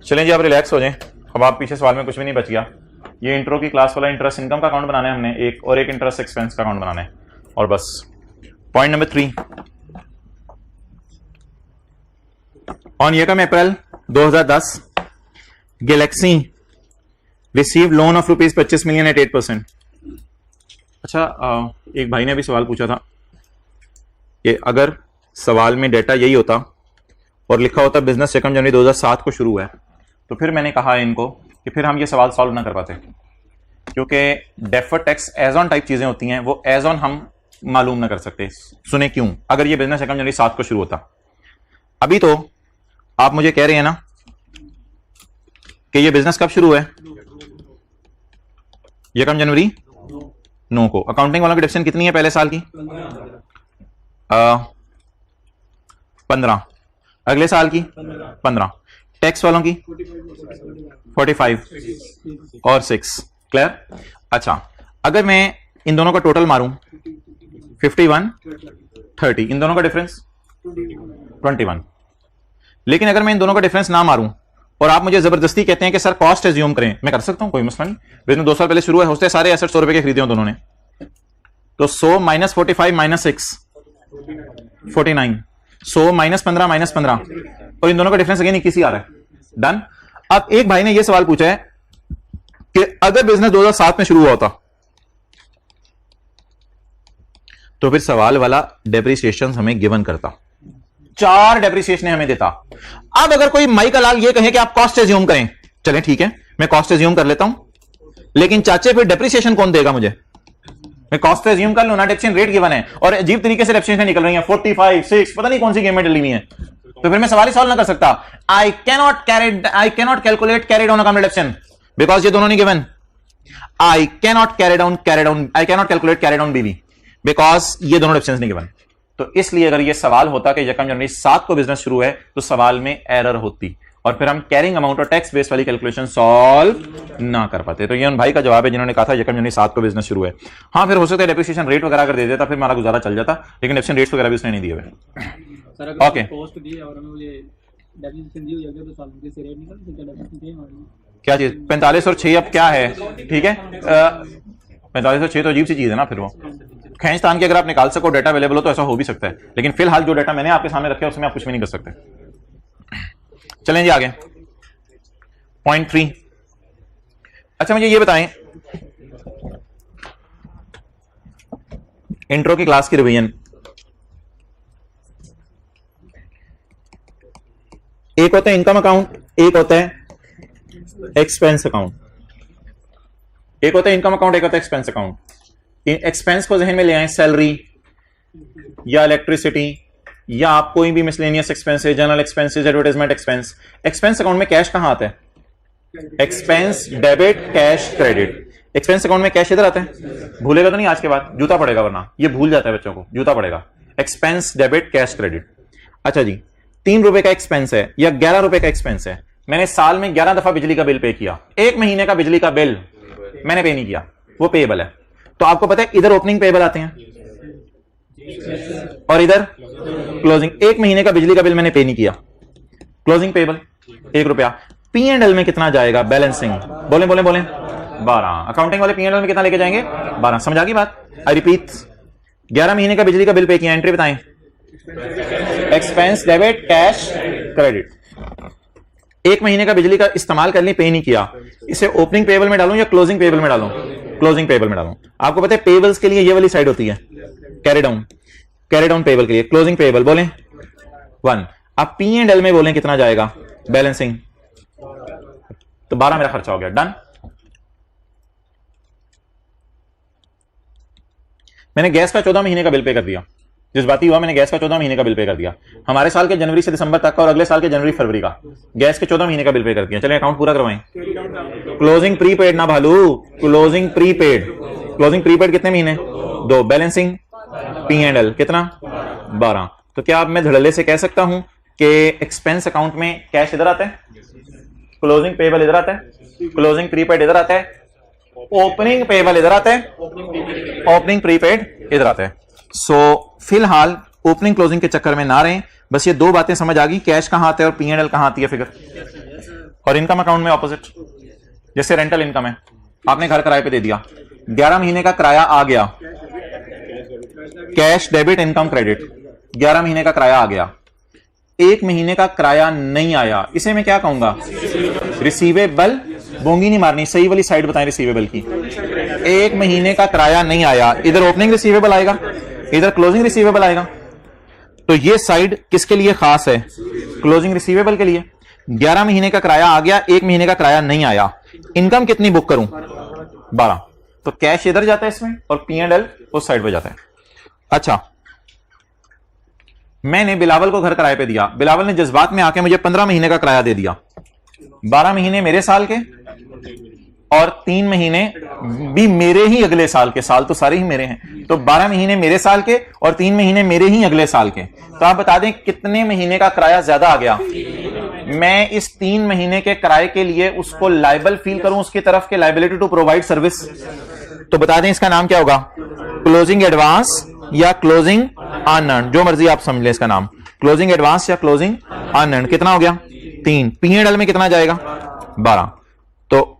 चलें जी आप रिलैक्स हो जाएं, अब आप पीछे सवाल में कुछ भी नहीं बच गया। ये इंट्रो की क्लास वाला इंटरेस्ट इनकम का अकाउंट बनाना है हमने एक, और एक इंटरेस्ट एक्सपेंस का अकाउंट बनाना है, और बस। पॉइंट नंबर 3, ऑन येकम April 2010 Galaxy receive loan of rupees 25 million at 8%। अच्छा एक भाई ने भी सवाल पूछा था कि अगर सवाल में डेटा यही होता और लिखा होता बिजनेस 1 जनवरी 2007 को शुरू हुआ है, तो फिर मैंने कहा इनको कि फिर हम ये सवाल सॉल्व ना कर पाते, क्योंकि deferred tax as on type चीजें होती हैं, वो एज ऑन हम मालूम ना कर सकते। सुने क्यों? अगर ये बिजनेस 1 जनवरी 7 को शुरू होता, अभी तो आप मुझे कह रहे हैं ना कि ये बिजनेस कब शुरू है? यकम जनवरी 9 को। अकाउंटिंग वालों की डिफिशन कितनी है पहले साल की? 15। अगले साल की 15। टैक्स वालों की 45 और 6। क्लियर? अच्छा, अगर मैं इन दोनों का टोटल मारूं 51 30, इन दोनों का डिफरेंस 21। लेकिन अगर मैं इन दोनों का डिफरेंस ना मारूं और आप मुझे जबरदस्ती कहते हैं कि सर कॉस्ट एज्यूम करें, मैं कर सकता हूं, कोई मसला नहीं। बिजनेस 2 साल पहले शुरू है, होते सारे एसेट 100 रुपए के खरीदे हो दोनों ने, तो 100 माइनस 45 माइनस 6 49, 100 माइनस 15 माइनस 15, और इन दोनों का डिफरेंस अगेन 21 आ रहा है। डन। अब एक भाई ने यह सवाल पूछा है कि अगर बिजनेस 2007 में शुरू हुआ होता तो फिर सवाल वाला डेप्रिसिएशन हमें गिवन करता, 4 डेप्रिसिएशन हमें देता। अब अगर कोई माई का लाल ये कहे कि आप कॉस्ट एज्यूम करें, चलें ठीक है, मैं कॉस्ट एज्यूम कर लेता हूं, लेकिन चाचे फिर डेप्रिसिएशन कौन देगा मुझे? मैं कॉस्ट एज्यूम कर लूं ना, डेप्रिसिएशन रेट गिवन है और अजीब तरीके से डेप्रिसिएशन निकल रही है 45 6, पता नहीं कौन सी गेम में डली हुई है, तो फिर मैं सवाल ही सॉल्व ना कर सकता। I cannot calculate carried on account depreciation because ये दोनों नहीं given. I cannot calculate carried on बीवी बिकॉज ये दोनों डेप्रिसिएशन नहीं गिवन। तो इसलिए अगर ये सवाल होता कि यकम जनवरी 7 को बिजनेस शुरू है तो सवाल में एरर होती और फिर हम कैरिंग अमाउंट और टैक्स बेस वाली कैलकुलेशन सॉल्व ना कर पाते। तो ये उन भाई का जवाब है जिन्होंने कहा था यकम जनवरी 7 को बिजनेस शुरू है। हाँ, फिर हो सकता है डेप्रिसिएशन रेट वगैरह अगर दे देता फिर हमारा गुजारा चल जाता, लेकिन डेप्रिसिएशन रेट्स वगैरह भी उसने नहीं दिए हुए। ओके, क्या चीज 45 और 6 अब क्या है? ठीक है, 45 और 6 तो अजीब सी चीज है ना, फिर वो खींच तान के अगर आप निकाल सको, डाटा अवेलेबल हो तो ऐसा हो भी सकता है, लेकिन फिलहाल जो डाटा मैंने आपके सामने रखा है उसमें आप कुछ भी नहीं कर सकते। चलें जी आगे, पॉइंट 3। अच्छा मुझे ये बताएं, इंट्रो की क्लास की रिवीजन, एक होता है इनकम अकाउंट, एक होता है एक्सपेंस अकाउंट। एक होता है इनकम अकाउंट, एक होता है एक्सपेंस अकाउंट। एक्सपेंस को जहन में ले आए, सैलरी या इलेक्ट्रिसिटी या आप कोई भी मिसलेनियस एक्सपेंस है, general expenses, advertisement expense. Expense account में कैश कहां आता है? Expense debit cash credit. Expense account में कैश इधर आता है, भूलेगा तो नहीं आज के बाद, जूता पड़ेगा, वरना ये भूल जाता है बच्चों को, जूता पड़ेगा। Expense debit cash credit. अच्छा जी, 3 रुपए का एक्सपेंस है या 11 रुपए का एक्सपेंस है, मैंने साल में 11 दफा बिजली का बिल पे किया, 1 महीने का बिजली का बिल मैंने पे नहीं किया, वो पेएबल है। तो आपको पता है इधर ओपनिंग पेएबल आते हैं और इधर क्लोजिंग। 1 महीने का बिजली का बिल मैंने पे नहीं किया, क्लोजिंग पेएबल 1 रुपया। P&L में कितना जाएगा? बैलेंसिंग, बोले 12। अकाउंटिंग वाले P&L में कितना लेके जाएंगे? 12। समझ आ गई बात? आई रिपीट, 11 महीने का बिजली का बिल पे किया, एंट्री बताएं, एक्सपेंस डेबिट कैश क्रेडिट। 1 महीने का बिजली का इस्तेमाल कर ली, पे नहीं किया, इसे ओपनिंग पेएबल में डालूं या क्लोजिंग पेएबल में डालूं? क्लोजिंग पेएबल में डालूं। आपको पता है पेएबल्स के लिए ये वाली साइड होती है कैरी डाउन पेएबल के लिए, क्लोजिंग पेएबल बोले 1। आप P&L में बोलें कितना जाएगा? बैलेंसिंग, तो 12 मेरा खर्चा हो गया। डन। मैंने गैस का 14 महीने का बिल पे कर दिया, जज्बाती हुआ, मैंने गैस का 14 महीने का बिल पे कर दिया। हमारे साल के जनवरी से दिसंबर तक का और अगले साल के जनवरी फरवरी का गैस के 14 महीने का बिल पे कर दिया। चलिए अकाउंट पूरा करवाएं। क्लोजिंग प्रीपेड ना भालू, क्लोजिंग प्रीपेड। क्लोजिंग प्रीपेड कितने महीने? 2। बैलेंसिंग P&L कितना? 12। तो क्या अब मैं धड़ल्ले से कह सकता हूं कि एक्सपेंस अकाउंट में कैश इधर आता है, क्लोजिंग पेएबल इधर आता है, क्लोजिंग प्रीपेड इधर आता है, ओपनिंग पेएबल इधर आता है, ओपनिंग प्रीपेड इधर आता है। सो फिलहाल ओपनिंग क्लोजिंग के चक्कर में ना रहें, बस ये 2 बातें समझ आ गई, कैश कहां आता है और P&L कहां आती है फिगर। और इनकम अकाउंट में ऑपोजिट, जैसे रेंटल इनकम है, आपने घर किराए पे दे दिया, 11 महीने का किराया आ गया, कैश डेबिट इनकम क्रेडिट, 11 महीने का किराया आ गया। 1 महीने का किराया नहीं आया, इसे मैं क्या कहूंगा? रिसीवेबल। बोंगी नहीं मारनी, सही वाली साइड बताएं रिसीवेबल की। 1 महीने का किराया नहीं आया, इधर ओपनिंग रिसीवेबल आएगा, इधर क्लोजिंग रिसीवेबल आएगा। तो ये साइड किसके लिए खास है? क्लोजिंग रिसीवेबल के लिए। 11 महीने का किराया आ गया, 1 महीने का किराया नहीं आया, इनकम कितनी बुक करूं? 12। तो कैश इधर जाता है इसमें और P&L उस साइड पे जाता है। अच्छा, मैंने बिलावल को घर किराए पे दिया, बिलावल ने जज्बात में आके मुझे 15 महीने का किराया दे दिया, 12 महीने मेरे साल के और 3 महीने भी मेरे ही अगले साल के, साल तो सारे ही मेरे हैं, तो 12 महीने मेरे साल के और 3 महीने मेरे ही अगले साल के। तो आप बता दें कितने महीने का किराया ज्यादा आ गया। मैं इस 3 महीने के किराए के लिए उसको लायबल फील करूं उसकी तरफ के लायबिलिटी टू प्रोवाइड सर्विस, तो बता दें इसका नाम क्या होगा, क्लोजिंग एडवांस या क्लोजिंग अनअर्न्ड, जो मर्जी आप समझ लें इसका नाम, क्लोजिंग एडवांस या क्लोजिंग अनअर्न्ड। कितना हो गया 3, P&L में कितना जाएगा 12। तो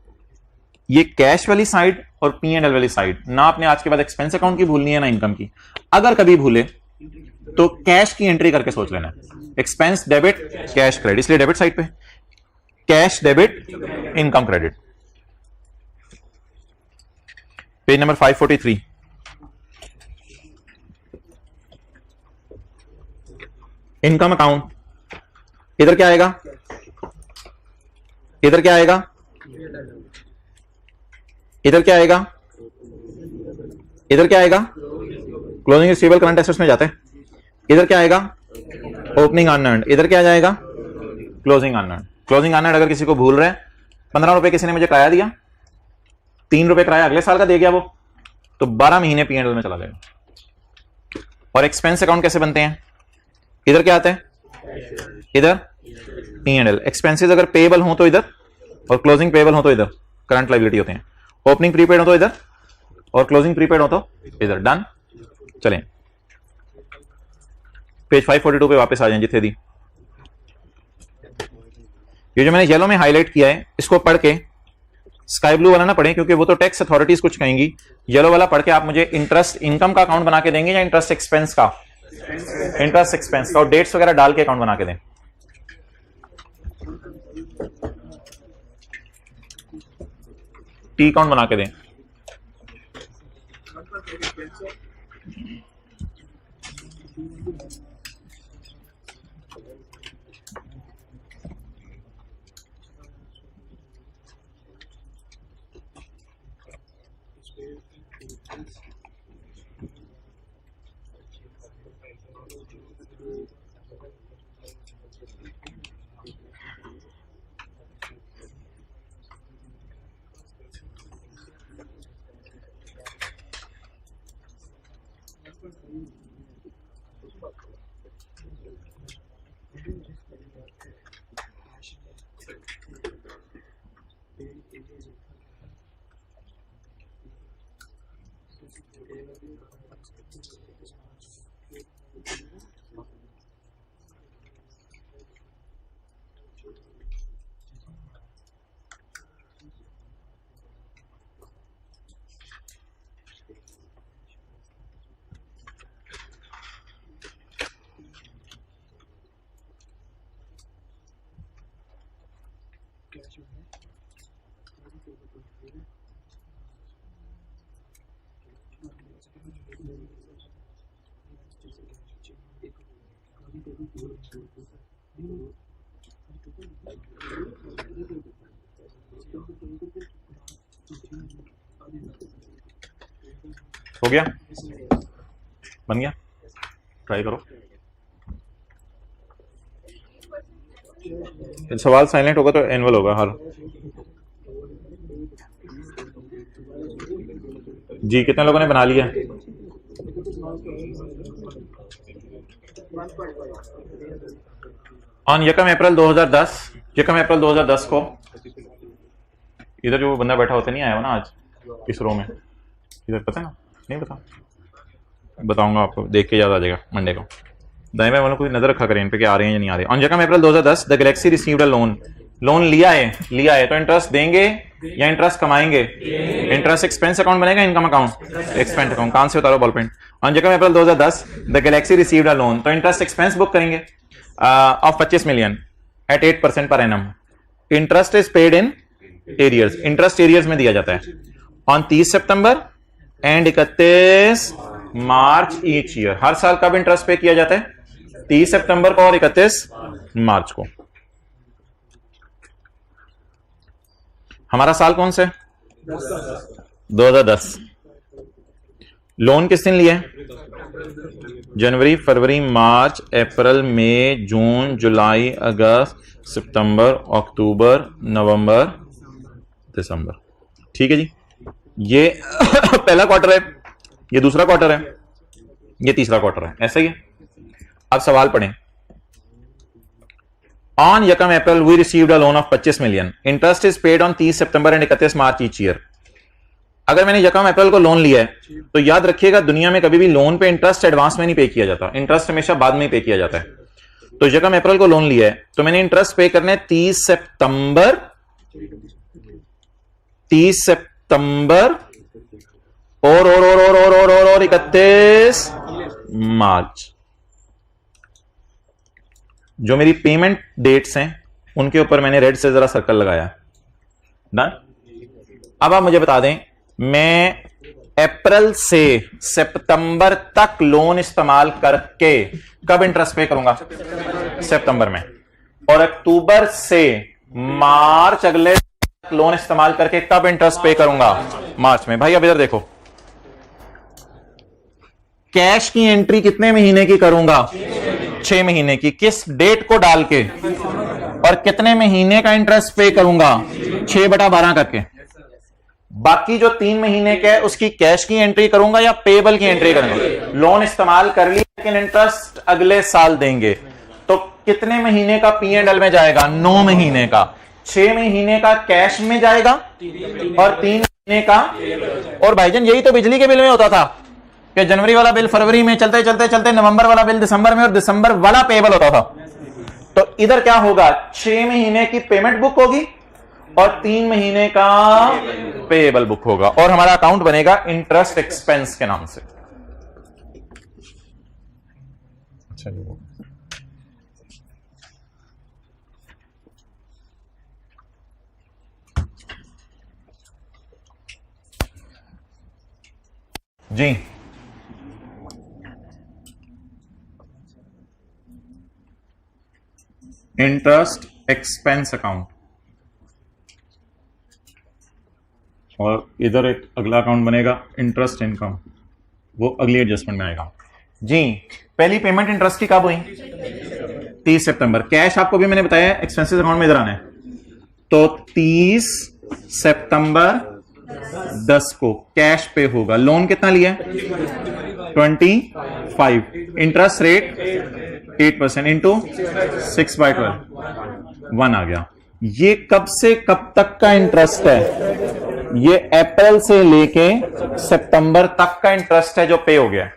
ये कैश वाली साइड और P&L वाली साइड ना आपने आज के बाद एक्सपेंस अकाउंट की भूलनी है ना इनकम की। अगर कभी भूले तो कैश की एंट्री करके सोच लेना, एक्सपेंस डेबिट कैश क्रेडिट, इसलिए डेबिट साइड पे cash debit income credit. Page number 543, income account. इधर क्या आएगा, इधर क्या आएगा, इधर क्या आएगा, इधर क्या आएगा, क्लोजिंग रिसीवेबल करंट एसेट्स में जाते हैं। इधर क्या आएगा, ओपनिंग अनअर्न्ड। इधर क्या जाएगा, क्लोजिंग अनअर्न्ड। क्लोजिंग अनअर्न्ड अगर किसी को भूल रहे हैं, 15 रुपए किसी ने मुझे किराया दिया, 3 रुपए किराया अगले साल का दे गया वो, तो 12 महीने P&L में चला जाएगा। और एक्सपेंस अकाउंट कैसे बनते हैं, इधर क्या आता है, इधर P&L। एक्सपेंसेस अगर पेएबल हो तो इधर और क्लोजिंग पेएबल हो तो इधर करंट लायबिलिटी होते हैं। ओपनिंग प्रीपेड हो तो इधर और क्लोजिंग प्रीपेड हो तो इधर। डन। चलें पेज 542 पे वापस आ जाएं जिथे दी। ये जो मैंने येलो में हाईलाइट किया है इसको पढ़ के, स्काई ब्लू वाला ना पढ़ें क्योंकि वो तो टैक्स अथॉरिटीज कुछ कहेंगी, येलो वाला पढ़ के आप मुझे इंटरेस्ट इनकम का अकाउंट बना के देंगे या इंटरेस्ट एक्सपेंस का, इंटरेस्ट एक्सपेंस का, और डेट्स वगैरह डाल के अकाउंट बना के दें। टी अकाउंट बना के दें। हो गया, बन गया, ट्राई करो। सवाल साइलेंट होगा तो एनुअल होगा हर। जी कितने लोगों ने बना लिया? ऑन 1 अप्रैल 2010, 1 अप्रैल 2010 को इधर जो बंदा बैठा होता नहीं आया हो ना आज इस रो में, इधर पता है ना, नहीं पता, बताऊंगा आपको, देख के याद आ जाएगा मंडे को। दाएं बाएं वालों को नजर रखा करें इन पे कि आ रहे हैं या नहीं आ रहे। On 1 April 2010 the Galaxy received a loan, loan लिया है तो इंटरेस्ट देंगे या इंटरेस्ट कमाएंगे? इंटरेस्ट एक्सपेंस अकाउंट बनेगा, इनकम अकाउंट एक्सपेंस अकाउंट। कहां से उतारो ball pen. On 1 April 2010 the Galaxy received a loan, तो इंटरेस्ट एक्सपेंस बुक करेंगे of 25 million at 8% per annum. Interest is paid in arrears, interest arrears में दिया जाता है। On 30 September and 31 March each year, हर साल कब इंटरेस्ट पे किया जाता है? 30 सितंबर को और 31 मार्च को। हमारा साल कौन सा है? 2010। लोन किस दिन लिया है? जनवरी, फरवरी, मार्च, अप्रैल, मई, जून, जुलाई, अगस्त, सितंबर, अक्टूबर, नवंबर, दिसंबर। ठीक है जी, ये पहला क्वार्टर है, ये दूसरा क्वार्टर है, ये तीसरा क्वार्टर है, ऐसा ही है। अब सवाल पढ़ें। ऑन यकम April we received a loan of 25 million, interest is paid on 30 September and 31 March each year. अगर मैंने यकम अप्रैल को लोन लिया है तो याद रखिएगा दुनिया में कभी भी लोन पे इंटरेस्ट एडवांस में नहीं पे किया जाता, इंटरेस्ट हमेशा बाद में ही पे किया जाता है। तो यकम अप्रैल को लोन लिया है तो मैंने इंटरेस्ट पे करने 30 सितंबर, 30 सितंबर और 31 मार्च। जो मेरी पेमेंट डेट्स हैं उनके ऊपर मैंने रेड से जरा सर्कल लगाया। डन। अब आप मुझे बता दें, मैं अप्रैल से सितंबर तक लोन इस्तेमाल करके कब इंटरेस्ट पे करूंगा? सितंबर में। और अक्टूबर से मार्च अगले लोन इस्तेमाल करके कब इंटरेस्ट पे करूंगा? मार्च में। भाई अब इधर देखो, कैश की एंट्री कितने महीने की करूंगा? 6 महीने की। किस डेट को डाल के और कितने महीने का इंटरेस्ट पे करूंगा? 6/12 करके। बाकी जो 3 महीने का है उसकी कैश की एंट्री करूंगा या पेबल की एंट्री करूंगा? लोन इस्तेमाल कर लिया लेकिन इंटरेस्ट अगले साल देंगे, तो कितने महीने का P&L में जाएगा? 9 महीने का। 6 महीने का कैश में जाएगा और 3 महीने का। और भाईजान यही तो बिजली के बिल में होता था कि जनवरी वाला बिल फरवरी में, चलते चलते चलते नवंबर वाला बिल दिसंबर में, और दिसंबर वाला पेबल होता था। तो इधर क्या होगा? 6 महीने की पेमेंट बुक होगी और 3 महीने का पेबल बुक होगा और हमारा अकाउंट बनेगा इंटरेस्ट एक्सपेंस के नाम से। अच्छा जी, इंटरेस्ट एक्सपेंस अकाउंट। और इधर एक अगला अकाउंट बनेगा इंटरेस्ट इनकम, वो अगली एडजस्टमेंट में आएगा जी। पहली पेमेंट इंटरेस्ट की कब हुई? 30 सितंबर। कैश आपको भी मैंने बताया एक्सपेंसेस अकाउंट में इधर आना है, तो 30 सितंबर 10 को कैश पे होगा। लोन कितना लिया? 25। इंटरेस्ट रेट 8% इंटू 6/12, 1 आ गया। ये कब से कब तक का इंटरेस्ट है? ये अप्रैल से लेके सितंबर तक का इंटरेस्ट है जो पे हो गया।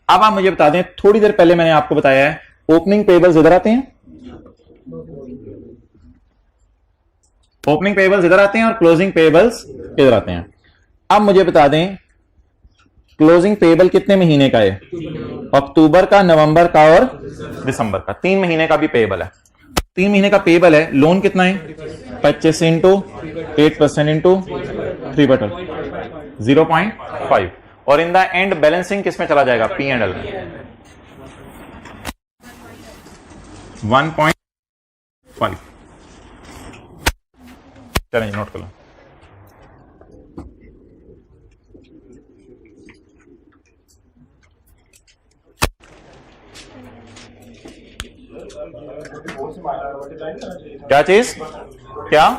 अब आप मुझे बता दें, थोड़ी देर पहले मैंने आपको बताया है ओपनिंग पेबल्स इधर आते हैं, ओपनिंग पेबल्स इधर आते हैं और क्लोजिंग पेबल्स इधर आते हैं। अब मुझे बता दें क्लोजिंग पेबल कितने महीने का है? अक्टूबर का, नवंबर का और दिसंबर का। 3 महीने का भी पेबल है। 3 महीने का पेबल है। लोन कितना है? 25 इंटू 8% इंटू 3/12, 0.5। और इन द एंड बैलेंसिंग किस में चला जाएगा? P&L में 1.5। चलें नोट कर लो। क्या चीज? क्या?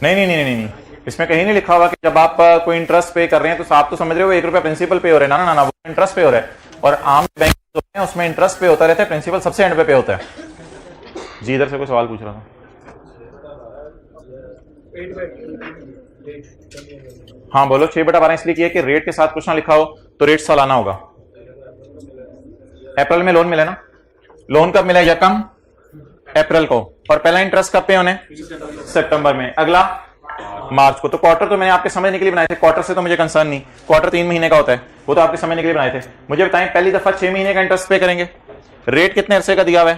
नहीं, इसमें कहीं नहीं लिखा हुआ कि जब आप कोई इंटरेस्ट पे कर रहे हैं तो आप तो समझ रहे हो 1 रुपया प्रिंसिपल पे हो रहा है। ना, वो इंटरेस्ट पे हो रहा है। और आम बैंक होते हैं उसमें इंटरेस्ट पे होता रहता है, प्रिंसिपल सबसे एंड पे होता है। जी इधर से कोई सवाल पूछ रहा था। हाँ बोलो। 6/12 इसलिए किया कि रेट के साथ कुछ ना लिखा हो तो रेट सालाना होगा। अप्रैल में लोन मिले ना, लोन कब मिला? यकम अप्रैल को। और पहला इंटरेस्ट कब पे होने? सितंबर में। अगला मार्च को। तो क्वार्टर तो मैंने आपके समझने के लिए बनाए थे, क्वार्टर से तो मुझे कंसर्न नहीं। क्वार्टर 3 महीने का होता है, वो तो आपके समझने के लिए बनाए थे। मुझे बताएं पहली दफा 6 महीने का इंटरेस्ट पे करेंगे, रेट कितने अरसे का दिया हुआ है?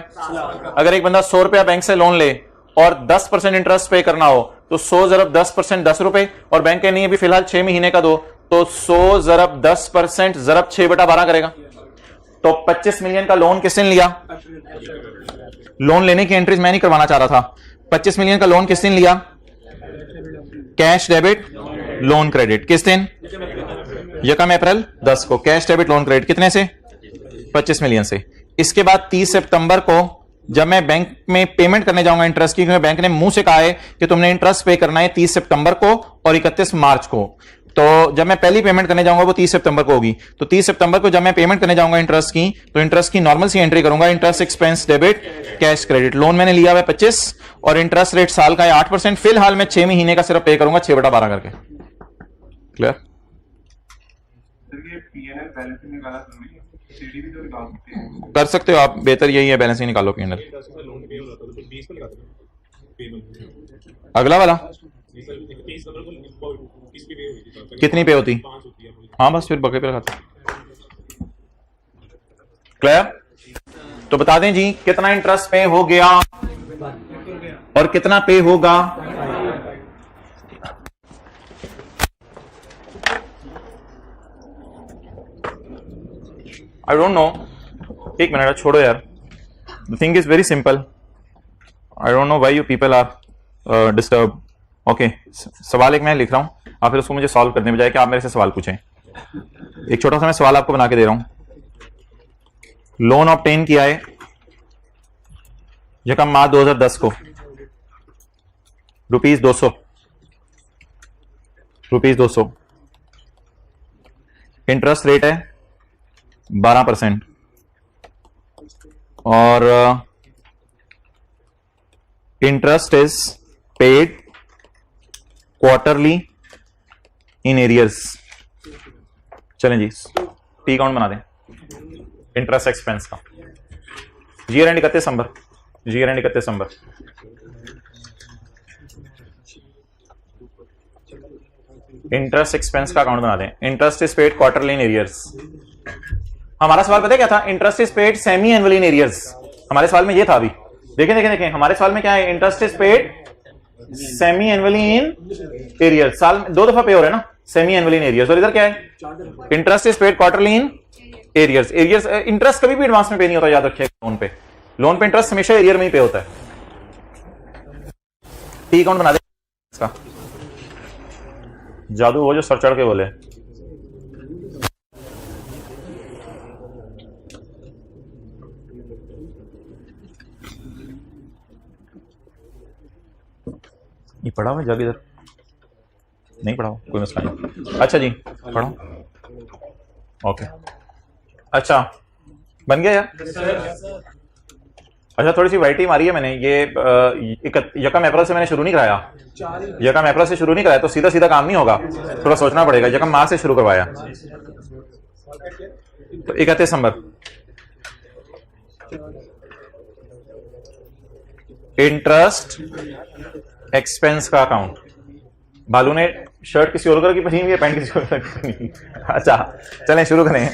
अगर एक बंदा 100 रुपया बैंक से लोन ले और 10% इंटरेस्ट पे करना हो तो 100 ज़रब 10% 10 रुपए, और बैंक के नहीं अभी फिलहाल 6 महीने का दो, तो 100 ज़रब 10% ज़रब 6/12 करेगा। तो 25 मिलियन का लोन किसने लिया? लोन लेने की एंट्रीज मैं नहीं करवाना चाह रहा था। 25 मिलियन का लोन किस दिन लिया? Cash debit loan credit. किस दिन? यकम अप्रैल 10 को। कैश डेबिट लोन क्रेडिट कितने से? 25 मिलियन से। इसके बाद 30 सितंबर को जब मैं बैंक में पेमेंट करने जाऊंगा इंटरेस्ट की, क्योंकि बैंक ने मुंह से कहा है कि तुमने इंटरेस्ट पे करना है 30 सितंबर को और 31 मार्च को, तो जब मैं पहली पेमेंट करने जाऊंगा वो 30 सितंबर को होगी। तो 30 सितंबर को जब मैं पेमेंट करने जाऊंगा इंटरेस्ट की, तो इंटरेस्ट की नॉर्मल सी एंट्री करूंगा, interest expense debit cash credit. Loan मैंने लिया हुआ है 25 और इंटरेस्ट रेट साल का है 8%। फिलहाल मैं 6 महीने का सिर्फ पे करूंगा 6/12 करके। क्लियर? कर सकते हो आप, बेहतर यही है, बैलेंस ही निकालो P&L। अगला वाला कितनी पे होती? हाँ बस फिर बके पे लगाते। क्लियर? तो बता दें जी कितना इंटरेस्ट पे हो गया और कितना पे होगा। आई डोंट नो, एक मिनट छोड़ो यार। The thing is very simple. I don't know why you people are disturb. Okay, सवाल एक मैं लिख रहा हूं, आप फिर उसको मुझे सॉल्व करने बजाय कि आप मेरे से सवाल पूछें। एक छोटा सा मैं सवाल आपको बना के दे रहा हूं। लोन ऑब्टेन किया है यकम मार्च 2010 को, रुपीज 200 इंटरेस्ट रेट है 12% और interest is paid quarterly in arrears. चलें जी, टी अकाउंट बना दें इंटरेस्ट एक्सपेंस का। Year and 31 December, year and 31 December. Interest expense का अकाउंट बना दें। Interest is paid quarterly in arrears. हमारा सवाल पता है क्या था? Interest is paid semi annually in arrears. हमारे सवाल में ये था। अभी देखें हमारे सवाल में क्या है? Interest is paid semi annually in arrears. साल में 2 दफा पे हो रहा है ना, सेमी एनुअली इन एरियर्स। और इधर क्या है? Interest is paid quarterly in arrears. Arrears interest कभी भी एडवांस में पे नहीं होता, याद रखिएगा। लोन पे इंटरेस्ट हमेशा एरियर में ही पे होता है। टी अकाउंट बना दे इसका। जादू वो जो सर चढ़ के बोले। ये पढ़ा हुआ जग? इधर नहीं पढ़ा हुआ, कोई मसला नहीं। अच्छा जी पढ़ो। ओके अच्छा, बन गया यार? अच्छा, थोड़ी सी वाइटी मारी है मैंने। ये यकम अप्रैल से मैंने शुरू नहीं कराया, यकम अप्रैल से शुरू नहीं कराया, तो सीधा सीधा काम नहीं होगा, थोड़ा सोचना पड़ेगा। यकम मार्च से शुरू करवाया, तो 31 दिसंबर। इंटरेस्ट एक्सपेंस का अकाउंट। बालू ने शर्ट किसी और कलर की पहनी हुई है, पैंट किसी और कलर की पहनी। अच्छा चलें शुरू करें।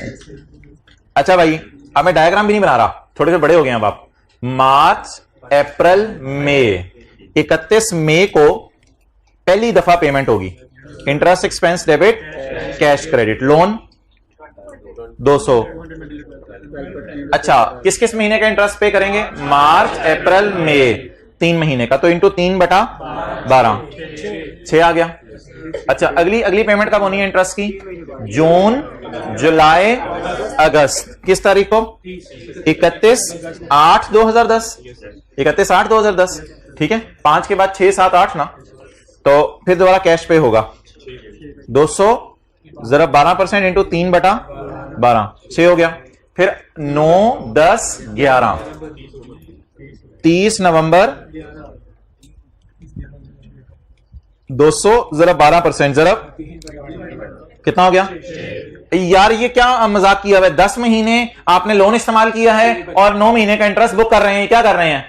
अच्छा भाई, अब मैं डायग्राम भी नहीं बना रहा, थोड़े से बड़े हो गए अब आप। मार्च अप्रैल मई, 31 मई को पहली दफा पेमेंट होगी। Interest expense debit cash credit. Loan 200। अच्छा, किस किस महीने का इंटरेस्ट पे करेंगे? मार्च अप्रैल मई, 3 महीने का। तो इंटू 3/12, 6 आ गया। अच्छा, अगली पेमेंट कब होनी है इंटरेस्ट की? जून जुलाई अगस्त। किस तारीख को? 31/8/2010। 31/8/2010, ठीक है। 5 के बाद 6, 7, 8 ना, तो फिर दोबारा कैश पे होगा 200 जरा 12% इंटू 3/12, 6 हो गया। फिर 9, 10, 11, 30 नवंबर 200 जरा 12%, जरा कितना हो गया यार? ये क्या मजाक किया हुआ है? 10 महीने आपने लोन इस्तेमाल किया है और 9 महीने का इंटरेस्ट बुक कर रहे हैं। क्या कर रहे हैं?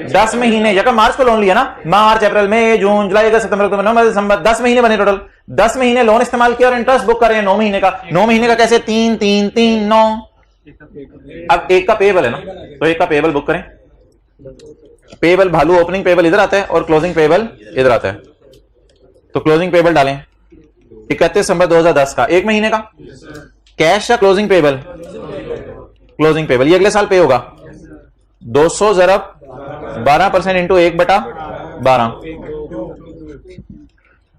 10 महीने, जगह मार्च को लोन लिया ना, मार्च अप्रैल मई जून जुलाई अगस्त सितंबर अक्टूबर नवंबर दिसंबर, 10 महीने बने टोटल। 10 महीने लोन इस्तेमाल किया और इंटरेस्ट बुक कर रहे हैं 9 महीने का। 9 महीने का कैसे? 3 3 3 9। अब एक का पेबल है ना, तो एक का पेबल बुक करें। पेबल भालू, ओपनिंग पेबल इधर आता है और क्लोजिंग पेबल इधर आता है। तो क्लोजिंग पेबल डालें 31 दिसंबर 2010 का, 1 महीने का। कैश या क्लोजिंग पेबल? Closing payable. ये अगले साल पे होगा 200 जरब 12% इंटू 1/12,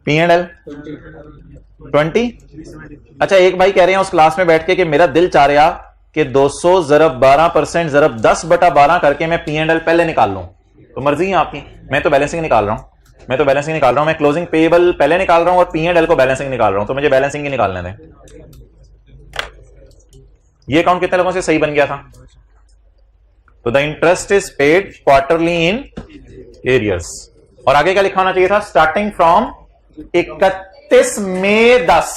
P&L 20। अच्छा, एक भाई कह रहे हैं उस क्लास में बैठ के कि मेरा दिल चाह रहा कि 200 ज़रब 12% ज़रब 10/12 करके मैं P&L पहले निकाल लूं, तो मर्जी है आपकी। मैं तो बैलेंसिंग निकाल रहा हूं, मैं क्लोजिंग पेएबल पहले निकाल रहा हूं और P&L को बैलेंसिंग निकाल रहा हूं, तो मुझे बैलेंसिंग ही निकालने दें। ये अकाउंट कितने लोगों से सही बन गया था? तो the interest is paid quarterly in arrears. और आगे क्या लिखा होना चाहिए था? स्टार्टिंग फ्रॉम 31 मई 10।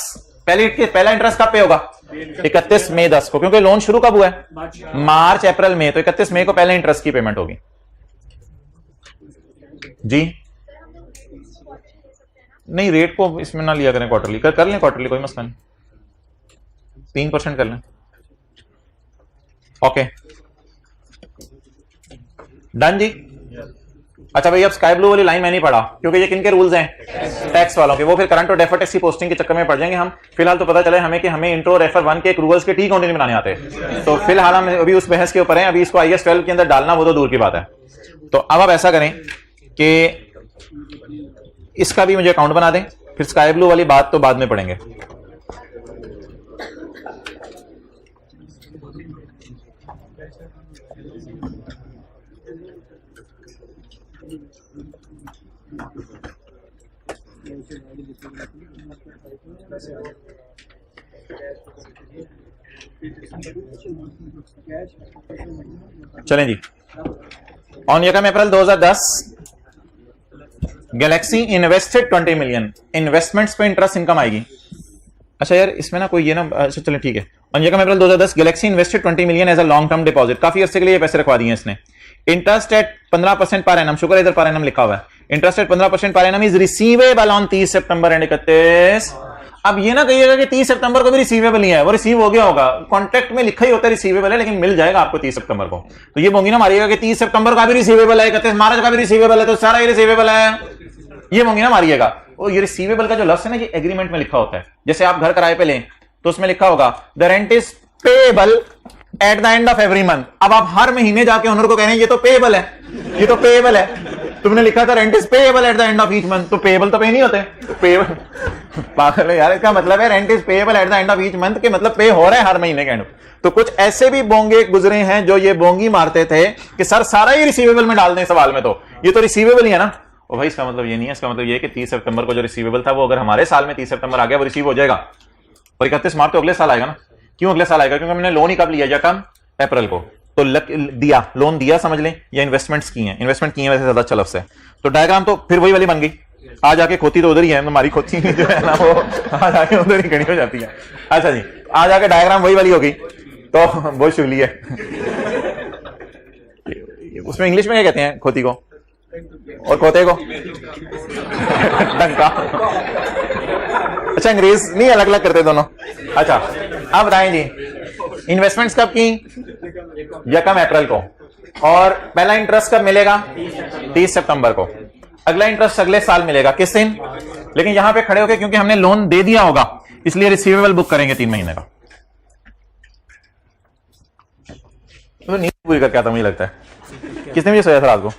पहला इंटरेस्ट कब पे होगा? 31 मई 10 को, क्योंकि लोन शुरू कब हुआ है? मार्च अप्रैल मई, तो 31 मई को पहले इंटरेस्ट की पेमेंट होगी जी। नहीं, रेट को इसमें ना लिया करें, क्वार्टरली कर लें, क्वार्टरली कोई मसला नहीं, 3% कर लें। ओके डन जी। अच्छा भाई, अब स्काई ब्लू वाली लाइन मैं नहीं पढ़ा, क्योंकि ये किनके रूल्स हैं? टैक्स वालों के। वो फिर करंट और डेफर्ड टैक्स की पोस्टिंग के चक्कर में पड़ जाएंगे हम। फिलहाल तो पता चले हमें कि हमें इंट्रो रेफर 1 के एक रूल्स के ठीक नहीं बनाने आते, तो फिलहाल हम अभी उस बहस के ऊपर हैं। अभी इसको IAS 12 के अंदर डालना वो तो दूर की बात है। तो अब आप ऐसा करें कि इसका भी मुझे अकाउंट बना दें, फिर स्काई ब्लू वाली बात तो बाद में पढ़ेंगे। चलें जी। ऑन यकम April 2010 Galaxy invested 20 million. Investments पे इंटरेस्ट इनकम आएगी। अच्छा यार, इसमें ना कोई ये ना, अच्छा चलें ठीक है। ऑन यकम April 2010 Galaxy invested 20 million as a long term deposit. काफी अर्से के लिए पैसे रखवा दिए इसने। इंटरेस्ट एट 15% पर एनम, शुक्र इधर पर एनम लिखा हुआ है। Interest eight 15% per annum is receivable on 30 September and 31। अब ये ना कहिएगा कि 30 सितंबर को भी रिसीवेबल ही है, वो रिसीव हो गया होगा, कॉन्ट्रैक्ट में लिखा ही होता है रिसीवेबल है, लेकिन मिल जाएगा आपको 30 सितंबर को। तो ये बोंगी ना मारिएगा कि 30 सितंबर का भी रिसीवेबल है, 31 मार्च का भी रिसीवेबल है, तो सारा ये रिसीवेबल है, ये बोंगी ना मारिएगा। और ये रिसीवेबल का जो लफ्ज है ना, ये एग्रीमेंट में लिखा होता है। जैसे आप घर किराए पे लें तो उसमें लिखा होगा the rent is payable at the end of every month. अब आप हर महीने जाके ओनर को कह रहे हैं ये तो पेएबल है, ये तो पेएबल है। तुमने लिखा था rent is payable at the end of each month, तो पेएबल तो पे नहीं होते, तो पेएबल पागल है यार। इसका मतलब है rent is payable at the end of each month के मतलब पे हो रहा है हर महीने के एंड। तो कुछ ऐसे भी बोंगे गुजरे हैं जो ये बोंगी मारते थे कि सर सारा ही रिसीवेबल में डाल दें सवाल में, तो ये तो रिसीवेबल ही है ना। ओ भाई, इसका मतलब ये नहीं है, इसका मतलब ये कि 30 सितंबर को जो रिसीवेबल था वो अगर हमारे साल में 30 सितंबर आ गया वो रिसीव हो जाएगा, और 31 मार्च तो अगले साल आएगा ना। क्यों अगले साल आएगा? क्योंकि हमने लोन ही कब लिया? यकम अप्रैल को। तो दिया, लोन दिया समझ लें, या इन्वेस्टमेंट्स की हैं, इन्वेस्टमेंट की है वैसे ज्यादा अच्छा लफ्ज़ है। तो डायग्राम तो फिर वही वाली बन गई। आ जाके खोती तो उधर ही है, हमारी खोती जो है ना वो आ जाके उधर ही खड़ी हो जाती है। अच्छा जी, आ जाके डायग्राम वही वाली हो गई, तो बहुत शुगली है। उसमें इंग्लिश में क्या कहते हैं खोती को और खोते को? डंका। अच्छा, अंग्रेज नहीं अलग अलग करते दोनों। अच्छा, अब बताएं जी, इन्वेस्टमेंट्स कब की? यकम अप्रैल को। और पहला इंटरेस्ट कब मिलेगा? 30 सितंबर को। अगला इंटरेस्ट अगले साल मिलेगा किस दिन? लेकिन यहां पे खड़े होके क्योंकि हमने लोन दे दिया होगा इसलिए रिसीवेबल बुक करेंगे 3 महीने का। तो नींद पूरी करके आता मुझे लगता है। कितने बजे सोया था रात को?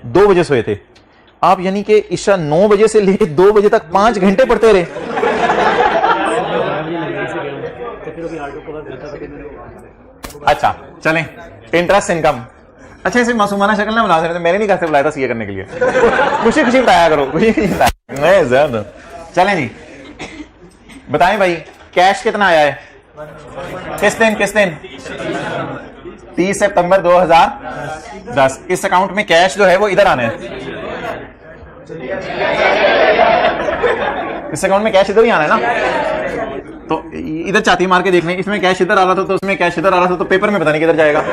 2 बजे सोए थे आप, यानी कि ईशा 9 बजे से लेकर 2 बजे तक 5 घंटे पढ़ते रहे। अच्छा चलें, इंटरेस्ट इनकम। अच्छा, इसे मासूमाना शक्ल ना बना सकते, मैंने नहीं कैसे बुलाया था सीए करने के लिए। खुशी खुशी बताया करो, खुशी नहीं ज्यादा। चलें जी, बताएं भाई, कैश कितना आया है? किस दिन? 30 सितंबर 2010। इस अकाउंट में कैश जो है वो इधर आना है, इस अकाउंट में कैश इधर ही आना है ना। तो इधर चाती मार के देख लें, इसमें कैश इधर आ रहा था तो उसमें कैश इधर आ रहा था, तो पेपर में पता नहीं किधर जाएगा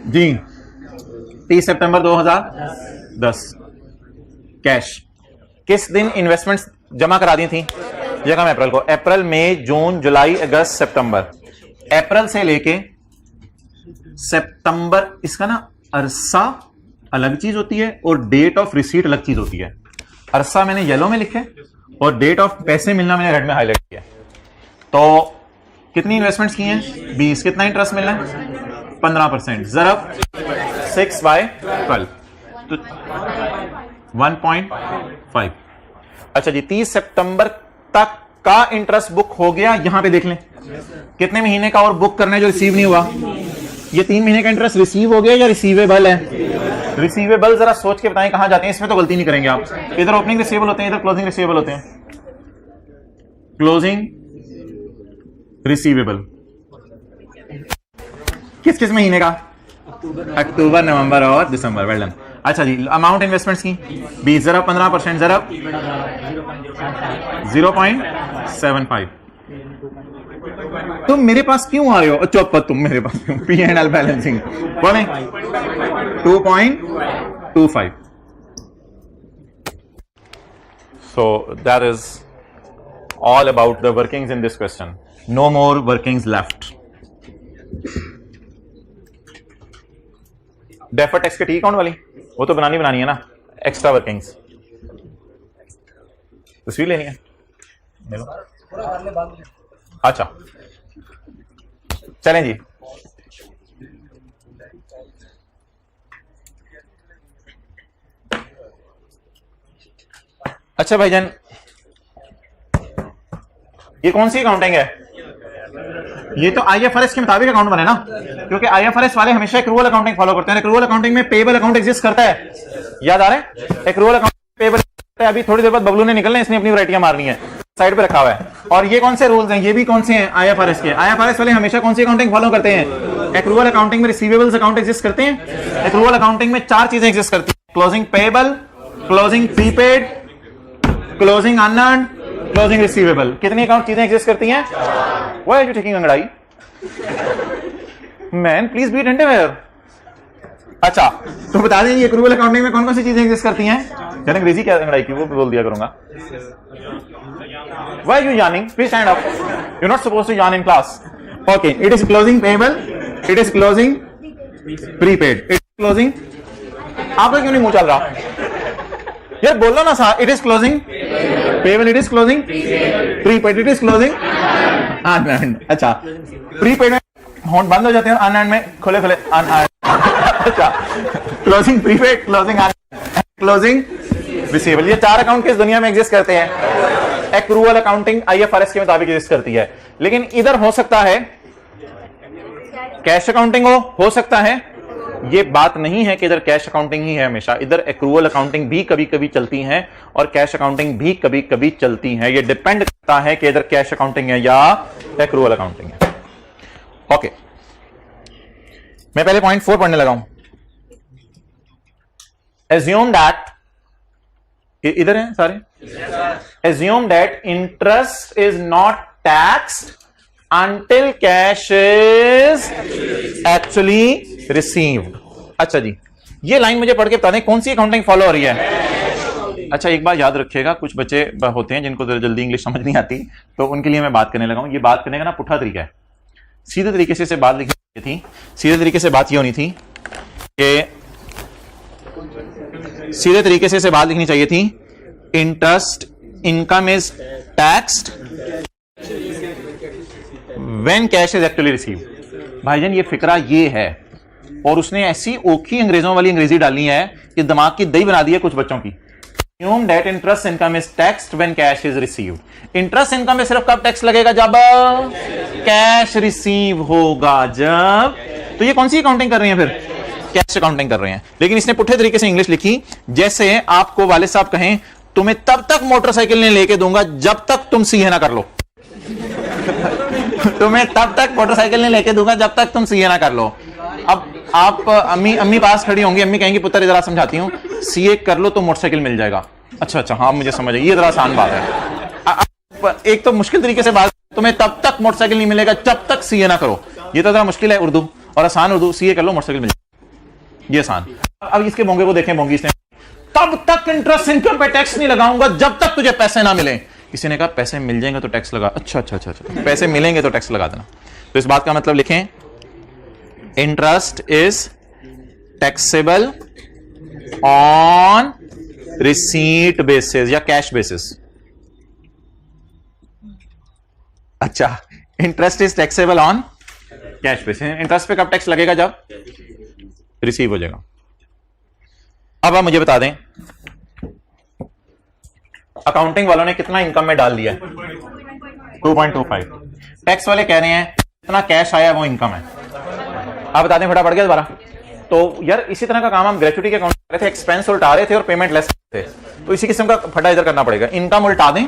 जी। 30 सितंबर 2010 कैश। किस दिन इन्वेस्टमेंट्स जमा करा दी थी? यकम अप्रैल को। अप्रैल, मई, जून, जुलाई, अगस्त, सितंबर। अप्रैल से लेके सितंबर, इसका ना अरसा अलग चीज होती है और डेट ऑफ रिसीट अलग चीज होती है। अरसा मैंने येलो में लिखे और डेट ऑफ पैसे मिलना मैंने रेड में हाईलाइट किया। तो कितनी इन्वेस्टमेंट्स की हैं? 20। कितना इंटरेस्ट मिलना है? 15%। ज़रब 6/12 तो 1.5। अच्छा जी, 30 सितंबर तक का इंटरेस्ट बुक हो गया, यहां पे देख लें कितने महीने का और बुक करना है जो रिसीव नहीं हुआ। ये 3 महीने का इंटरेस्ट रिसीव हो गया या रिसीवेबल है? रिसीवेबल। जरा सोच के बताएं कहां जाते हैं, इसमें तो गलती नहीं करेंगे आप। इधर ओपनिंग रिसीवेबल होते हैं, इधर क्लोजिंग रिसीवेबल होते हैं। क्लोजिंग रिसीवेबल किस किस महीने का? अक्टूबर, नवंबर और दिसंबर। Well done. अच्छा जी, अमाउंट इन्वेस्टमेंट्स की 20 ज़रब 15% ज़रब 0.75। तुम मेरे पास क्यों आए हो? चुप, तुम मेरे पास क्यों? P&L बैलेंसिंग बोले 2.25। So that is all about the workings in this question. No more workings left. Deferred tax के टी अकाउंट वाली वो तो बनानी है ना, एक्स्ट्रा वर्किंग्स तस्वीर लेनी है। अच्छा चलें जी। अच्छा भाईजान, ये कौन सी अकाउंटिंग है? ये तो आईएफआरएस के मुताबिक अकाउंट बने ना, क्योंकि आईएफआरएस वाले हमेशा एक्रूअल अकाउंटिंग फॉलो करते हैं। एक्रूअल अकाउंटिंग में पेबल अकाउंट एग्जिस्ट करता है, याद आ रहा है? Accrual account payable. अभी थोड़ी देर बाद बबलू ने निकलना है, इसने अपनी वैरायटियां मारनी है, साइड पे रखा हुआ है। और ये कौन से रूल्स हैं? ये भी कौन से हैं? आईएफआरएस के। आईएफआरएस वाले हमेशा कौन सी अकाउंटिंग फॉलो करते हैं? एक्रूअल अकाउंटिंग में रिसीवेबल्स अकाउंट एग्जिस्ट करते हैं। एक्रूअल अकाउंटिंग में 4 चीजें एग्जिस्ट करती हैं: closing payable, closing prepaid, closing unearned, closing receivable. कितनी अकाउंट चीजें एग्जिस्ट करती हैं? व्हाई आर यू टेकिंग अंगड़ाई? Man please be underwear. अच्छा तो बता दें, ये एक्रूअल अकाउंटिंग में कौन कौन सी चीजें एग्जिस्ट करती हैं? यानी अंग्रेजी क्या अंगड़ाई की वो बोल दिया करूंगा। Why you yawning? Please stand up, you are not supposed to yawn in class. Okay, it is closing payable, it is closing prepaid, it is closing. आपका क्यों नहीं मुंह चल रहा यार? बोलो ना सा। It is closing payable, it is closing prepaid, it is closing unearned. अच्छा, प्रीपेड में होंठ बंद हो जाते हैं, अनअर्न्ड में खुले खुले अनअर्न्ड। अच्छा, closing prepaid, closing unearned, closing receivable. ये 4 अकाउंट किस दुनिया में एग्जिस्ट करते हैं? एक्रूअल अकाउंटिंग आईएफआरएस के मुताबिक एग्जिस्ट करती है। लेकिन इधर हो सकता है कैश अकाउंटिंग हो सकता है। ये बात नहीं है कि इधर कैश अकाउंटिंग ही है हमेशा, इधर एक्रूअल अकाउंटिंग भी कभी कभी चलती है और कैश अकाउंटिंग भी कभी कभी चलती है। ये डिपेंड करता है कि इधर कैश अकाउंटिंग है या एक्रूअल अकाउंटिंग है। ओके, मैं पहले पॉइंट 4 पढ़ने लगा हूं। एज्यूम दैट, इधर है सारे। Assume that interest is not taxed until cash is actually received। अच्छा जी, ये लाइन मुझे पढ़ के बता दें कौन सी अकाउंटिंग फॉलो हो रही है। अच्छा, एक बात याद रखिएगा, कुछ बच्चे होते हैं जिनको जल्दी इंग्लिश समझ नहीं आती, तो उनके लिए मैं बात करने लगा हूं। ये बात करने का ना पुट्ठा तरीका है। सीधे तरीके से बात लिखनी थी, सीधे तरीके से बात ये होनी थी कि सीधे तरीके से बात लिखनी चाहिए थी, interest income is taxed When cash is actually received। भाईजान ये फिक्रा ये है, और उसने ऐसी ओखी अंग्रेजों वाली अंग्रेजी डाली है कि दिमाग की दही बना दी है कुछ बच्चों की। Assume that interest income is taxed when cash is received। Interest income में सिर्फ कब टैक्स लगेगा? जब कैश रिसीव होगा। जब तो ये कौन सी अकाउंटिंग कर रही है? फिर कैश अकाउंटिंग कर रहे हैं। लेकिन इसने पुट्ठे तरीके से इंग्लिश लिखी, जैसे आपको वाले साहब कहें तुम्हें तब तक मोटरसाइकिल नहीं लेके दूंगा जब तक तुम सीए ना कर लो। तुम्हें तब तक मोटरसाइकिल नहीं लेके दूंगा जब तक तुम सीए ना कर लो। अब आप अम्मी पास खड़ी होंगी, अम्मी कहेंगी पुत्र जरा समझाती हूँ, सीए कर लो तो मोटरसाइकिल मिल जाएगा। अच्छा, हाँ मुझे समझ आई, ये जरा आसान बात है। एक तो मुश्किल तरीके से बात, तुम्हें तब तक मोटरसाइकिल नहीं मिलेगा जब तक सीए ना करो। ये तो जरा मुश्किल है उर्दू, और आसान उर्दू, सीए कर लो मोटरसाइकिल मिल जाएगी, ये आसान। अब इसके बोंगे को देखें, बोंगी इसने तब तक इंटरेस्ट इनकम पे टैक्स नहीं लगाऊंगा जब तक तुझे पैसे ना मिले। किसी ने कहा पैसे मिल जाएंगे तो टैक्स लगा। अच्छा, पैसे मिलेंगे तो टैक्स लगा देना। तो इस बात का मतलब लिखें, interest is taxable on receipt basis या कैश बेसिस। अच्छा, interest is taxable on cash basis. Interest पे कब टैक्स लगेगा? जब रिसीव हो जाएगा। अब आप मुझे बता दें अकाउंटिंग वालों ने कितना इनकम में डाल दिया? 2.25। टैक्स वाले कह रहे हैं इतना कैश आया वो इनकम है। आप बता दें फटाफट गया दोबारा। तो यार इसी तरह का काम हम ग्रेचुइटी के अकाउंट कर रहे थे, एक्सपेंस उल्टा रहे थे और पेमेंट लेस थे, तो इसी किस्म का फटा इधर करना पड़ेगा। इनकम उल्टा दें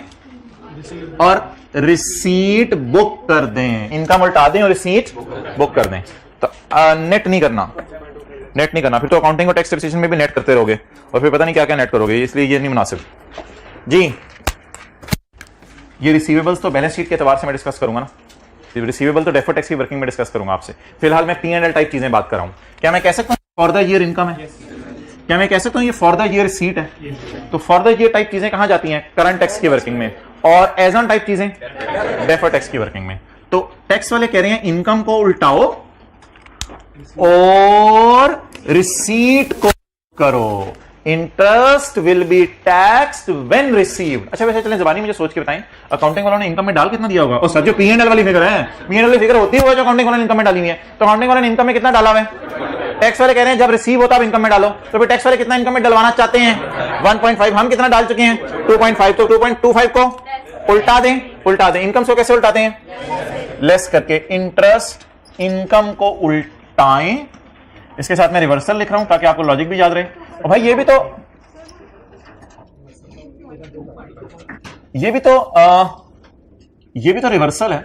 और रिसीट बुक कर दें, इनकम उल्टा दें और रिसीट बुक कर दें। तो नेट नहीं करना, नेट नहीं करना, फिर तो अकाउंटिंग और टैक्स टैक्सेशन में भी नेट करते रहोगे और फिर पता नहीं क्या क्या नेट करोगे, इसलिए ये नहीं मुनासिब जी। ये रिसीवेबल्स तो बैलेंस शीट के एतबार से मैं डिस्कस करूंगा ना, रिसीवेबल तो डेफर्ड टैक्स की वर्किंग में डिस्कस करूंगा आपसे। फिलहाल मैं P&L टाइप चीजें बात कर रहा हूं। क्या मैं कह सकता हूं फॉर द ईयर इनकम है? क्या मैं कह सकता हूं ये फॉर द ईयर रिसीट है? तो फॉर द ईयर टाइप चीजें कहां जाती हैं? करंट टैक्स की वर्किंग में, और एज ऑन टाइप चीजें डेफर्ड टैक्स की वर्किंग में। तो टैक्स वाले कह रहे हैं इनकम को उल्टाओ और रिसीट को करो, interest will B taxed when received. अच्छा वैसे चलें जबानी मुझे सोच के बताएं, अकाउंटिंग वालों ने इनकम में डाल कितना दिया होगा? और सर जो P&L वाली फिगर है, P&L वाली फिगर होती है जो अकाउंटिंग वालों ने इनकम में डाली हुई है, तो अकाउंटिंग वालों ने इनकम में कितना डाला हुआ है? टैक्स वाले कह रहे हैं जब रिसीव होता है इनकम में डालो, तो फिर टैक्स वाले कितना इनकम में डलवाना चाहते हैं? 1.5। हम कितना डाल चुके हैं? 2.5। तो 2.25 को उल्टा दें, उल्टा दें। इनकम को कैसे उल्टाते हैं? लेस करके। इंटरेस्ट इनकम को उल्टाएं, इसके साथ मैं रिवर्सल लिख रहा हूं ताकि आपको लॉजिक भी याद रहे। और भाई ये भी तो रिवर्सल है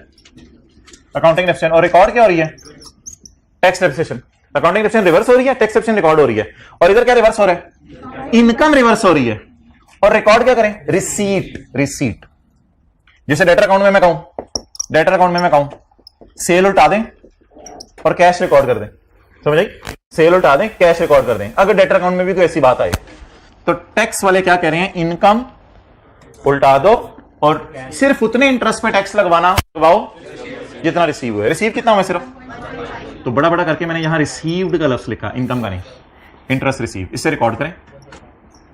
अकाउंटिंग डेफिसिएशन, और रिकॉर्ड क्या हो रही है? टैक्स डेफिसिएशन। अकाउंटिंग डेफिसिएशन रिवर्स हो रही है, टैक्स डेफिसिएशन रिकॉर्ड हो रही है। और इधर क्या रिवर्स हो रहा है? इनकम रिवर्स हो रही है। और रिकॉर्ड क्या करें? रिसीट। रिसीट जैसे डेटर अकाउंट में मैं कहूं, डेटर अकाउंट में मैं कहूं सेल उल्टा दें और कैश रिकॉर्ड कर दें, समझ आई? सेल उल्टा दें, कैश रिकॉर्ड कर दें। अगर डेटर अकाउंट में भी कोई ऐसी बात आए तो टैक्स वाले क्या कह रहे हैं? इनकम उल्टा दो और सिर्फ उतने इंटरेस्ट पे टैक्स लगवाओ जितना रिसीव हुआ है। रिसीव कितना हुआ सिर्फ, तो बड़ा बड़ा करके मैंने यहां रिसीव्ड का लफ्ज लिखा, इनकम का नहीं, इंटरेस्ट रिसीव। इससे रिकॉर्ड करें,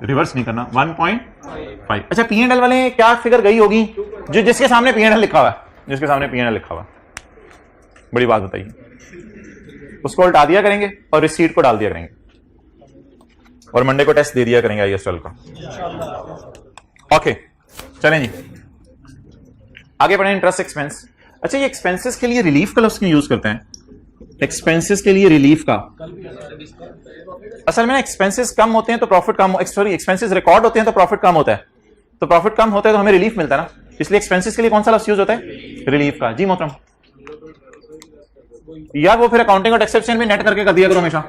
रिवर्स नहीं करना। 1.5। अच्छा P&L वाले क्या फिगर गई होगी? जो जिसके सामने P&L लिखा हुआ है, जिसके सामने P&L लिखा हुआ, बड़ी बात बताइए, उसको उल्टा दिया करेंगे और रिसीट को डाल दिया करेंगे, और मंडे को टेस्ट दे दिया करेंगे ISL का। ओके चलें जी आगे बढ़े। Interest expense. अच्छा ये एक्सपेंसेस के लिए रिलीफ का लफ्ज क्यों यूज करते हैं? एक्सपेंसेस के लिए रिलीफ का, असल में एक्सपेंसेस कम होते हैं तो प्रॉफिट कम, सॉरी एक्सपेंसेस रिकॉर्ड होते हैं तो प्रॉफिट कम होता है, तो प्रॉफिट कम होता है तो हमें रिलीफ मिलता है ना, इसलिए एक्सपेंसेस के लिए कौन सा लफ्ज यूज होता है? रिलीफ का। जी मोहतरम यार वो फिर अकाउंटिंग और टैक्सेशन भी नेट करके कर दिया करो हमेशा,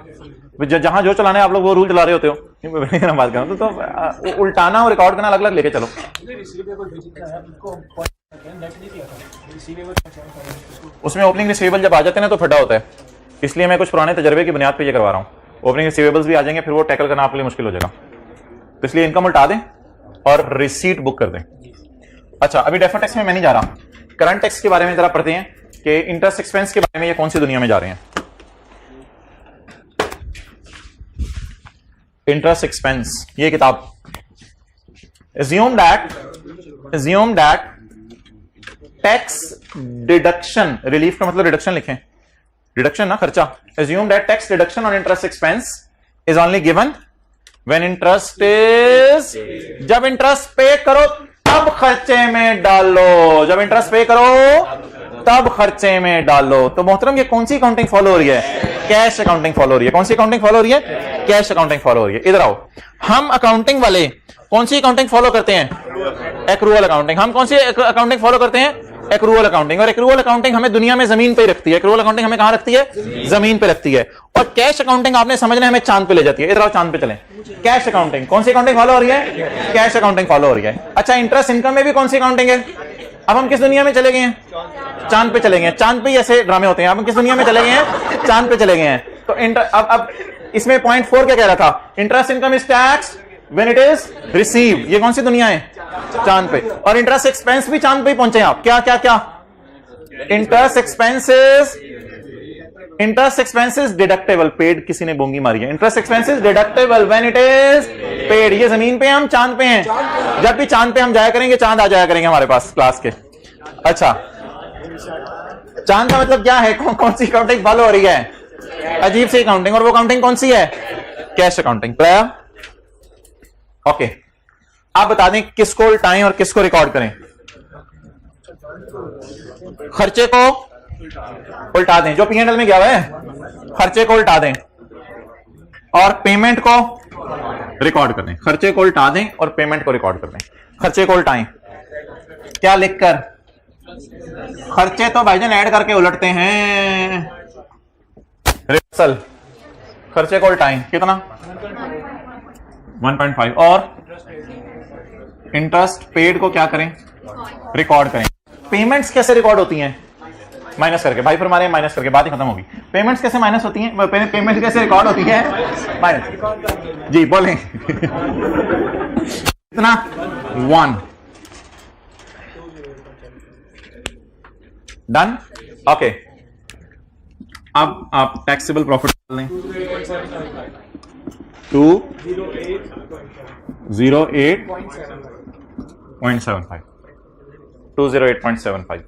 जहां जो चलाने आप लोग वो रूल चला रहे होते हो। बात करूं तो उल्टाना और रिकॉर्ड करना अलग अलग लेके चलो। उसमें ओपनिंग रिसीवेबल जब आ जाते हैं ना तो फटा होता है, इसलिए मैं कुछ पुराने तजर्बे की बुनियाद पे ये करवा रहा हूं। ओपनिंग रिसीवेबल्स भी आ जाएंगे, फिर वो टैकल करना आपके लिए मुश्किल हो जाएगा, तो इसलिए इनकम उल्टा दें और रिसीट बुक कर दें। अच्छा अभी डेफर्ड टैक्स में मैं नहीं जा रहा, करंट टैक्स के बारे में जरा पढ़ते हैं कि इंटरेस्ट एक्सपेंस के बारे में ये कौन सी दुनिया में जा रहे हैं। इंटरेस्ट एक्सपेंस, ये किताब। assume that tax deduction, relief का मतलब रिडक्शन लिखें, डिडक्शन ना खर्चा। assume that tax deduction on interest expense is only given when interest is, जब इंटरेस्ट पे करो तब खर्चे में डालो, जब इंटरेस्ट पे करो तब खर्चे में डालो। तो मोहतरम ये कौन सी अकाउंटिंग फॉलो हो रही है? कैश अकाउंटिंग फॉलो हो रही है। कौन सी अकाउंटिंग फॉलो हो रही है? कैश अकाउंटिंग फॉलो हो रही है। इधर आओ, हम अकाउंटिंग वाले कौन सी अकाउंटिंग फॉलो करते हैं? Accrual accounting. हम कौन सी अकाउंटिंग फॉलो करते हैं? Accrual accounting. और एक्रूअल अकाउंटिंग हमें दुनिया में जमीन पे ही रखती है। एक्रूअल अकाउंटिंग हमें कहां रखती है? जमीन पे रखती है। और कैश अकाउंटिंग आपने समझना है हमें चांद पे ले जाती है। इधर आओ चांद पे चलें। कैश अकाउंटिंग, कौन सी अकाउंटिंग फॉलो हो रही है? कैश अकाउंटिंग फॉलो हो रही है। अच्छा इंटरेस्ट इनकम में भी कौन सी अकाउंटिंग है? अब हम किस दुनिया में चले गए हैं? चांद पे चले गए हैं। चांद पे ही ऐसे ड्रामे होते हैं। अब हम किस दुनिया में चले गए हैं? चांद पे चले गए हैं। तो अब इसमें पॉइंट 4 क्या कह रहा था? Interest income is tax when it is receive. ये कौन सी दुनिया है? चांद पे। और इंटरेस्ट एक्सपेंस भी चांद पे ही पहुंचे आप। क्या क्या क्या? इंटरेस्ट एक्सपेंसेस डिडक्टेबल, पेड किसी ने बोंगी मारी है। Interest expenses deductible when it is paid. ये जमीन पे हम चांद पे हैं। जब भी चांद पे हम जाया करेंगे, चांद आ जाया करेंगे हमारे पास क्लास के। अच्छा चांद का मतलब क्या है? कौन सी अकाउंटिंग फॉलो हो रही है? अजीब सी अकाउंटिंग। और वो अकाउंटिंग कौन सी है? Cash accounting. ओके आप बता दें किसको उल्टाएं और किसको रिकॉर्ड करें? खर्चे को उल्टा दें, जो P&L में गया हुआ है खर्चे को उल्टा दें और पेमेंट को रिकॉर्ड कर दें। खर्चे को उल्टा दें और पेमेंट को रिकॉर्ड कर दें। खर्चे को उल्टाएं क्या लिखकर? खर्चे तो भाईजान ऐड करके उलटते हैं, रिवर्सल। खर्चे को उल्टाएं कितना? 1.5। और इंटरेस्ट पेड को क्या करें? रिकॉर्ड करें। पेमेंट्स कैसे रिकॉर्ड होती हैं? माइनस करके। भाई फिर हमारे माइनस करके बात ही खत्म होगी। पेमेंट्स कैसे माइनस होती हैं? पेमेंट कैसे रिकॉर्ड होती है? माइनस। जी बोलें कितना? 1। डन। ओके, अब आप टैक्सेबल प्रॉफिट लें 208.75 208.75।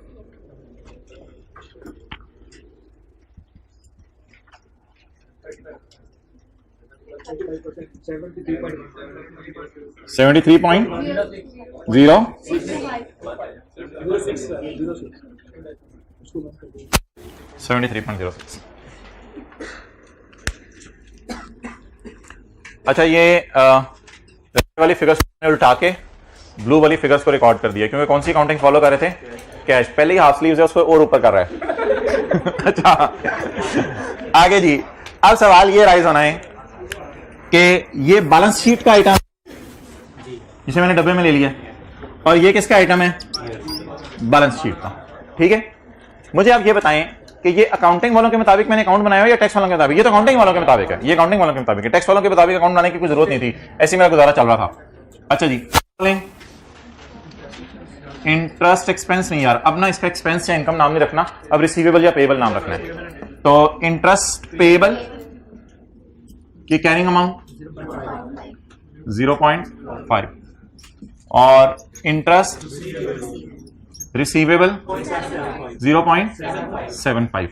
सेवेंटी 73.06। अच्छा, ये वाली फिगर्स उल्टा के ब्लू वाली फिगर्स को रिकॉर्ड कर दिया, क्योंकि कौन सी अकाउंटिंग फॉलो कर रहे थे? कैश। पहले ही हाफ स्लीव्स है, उसको और ऊपर कर रहा है। अच्छा आगे जी, अब सवाल ये राइज होना है कि ये बैलेंस शीट का आइटम जिसे मैंने डब्बे में ले लिया, और ये किसका आइटम है? बैलेंस शीट का। ठीक है, मुझे आप ये बताएं कि ये अकाउंटिंग वालों के मुताबिक मैंने अकाउंट बनाया हो या टैक्स वालों के मुताबिक? ये तो अकाउंटिंग वालों के मुताबिक है, ये अकाउंटिंग वालों के मुताबिक है। टैक्स वालों के मुताबिक अकाउंट बनाने की कोई जरूरत नहीं थी, ऐसे मेरा गुजारा चल रहा था। अच्छा जी, इंटरेस्ट एक्सपेंस नहीं यार, अब ना इसका एक्सपेंस या इनकम नाम नहीं रखना, अब रिसीवेबल या पेबल नाम रखना है। तो इंटरेस्ट पेबल की कैरिंग अमाउंट 0.5 और इंटरेस्ट रिसीवेबल 0.75।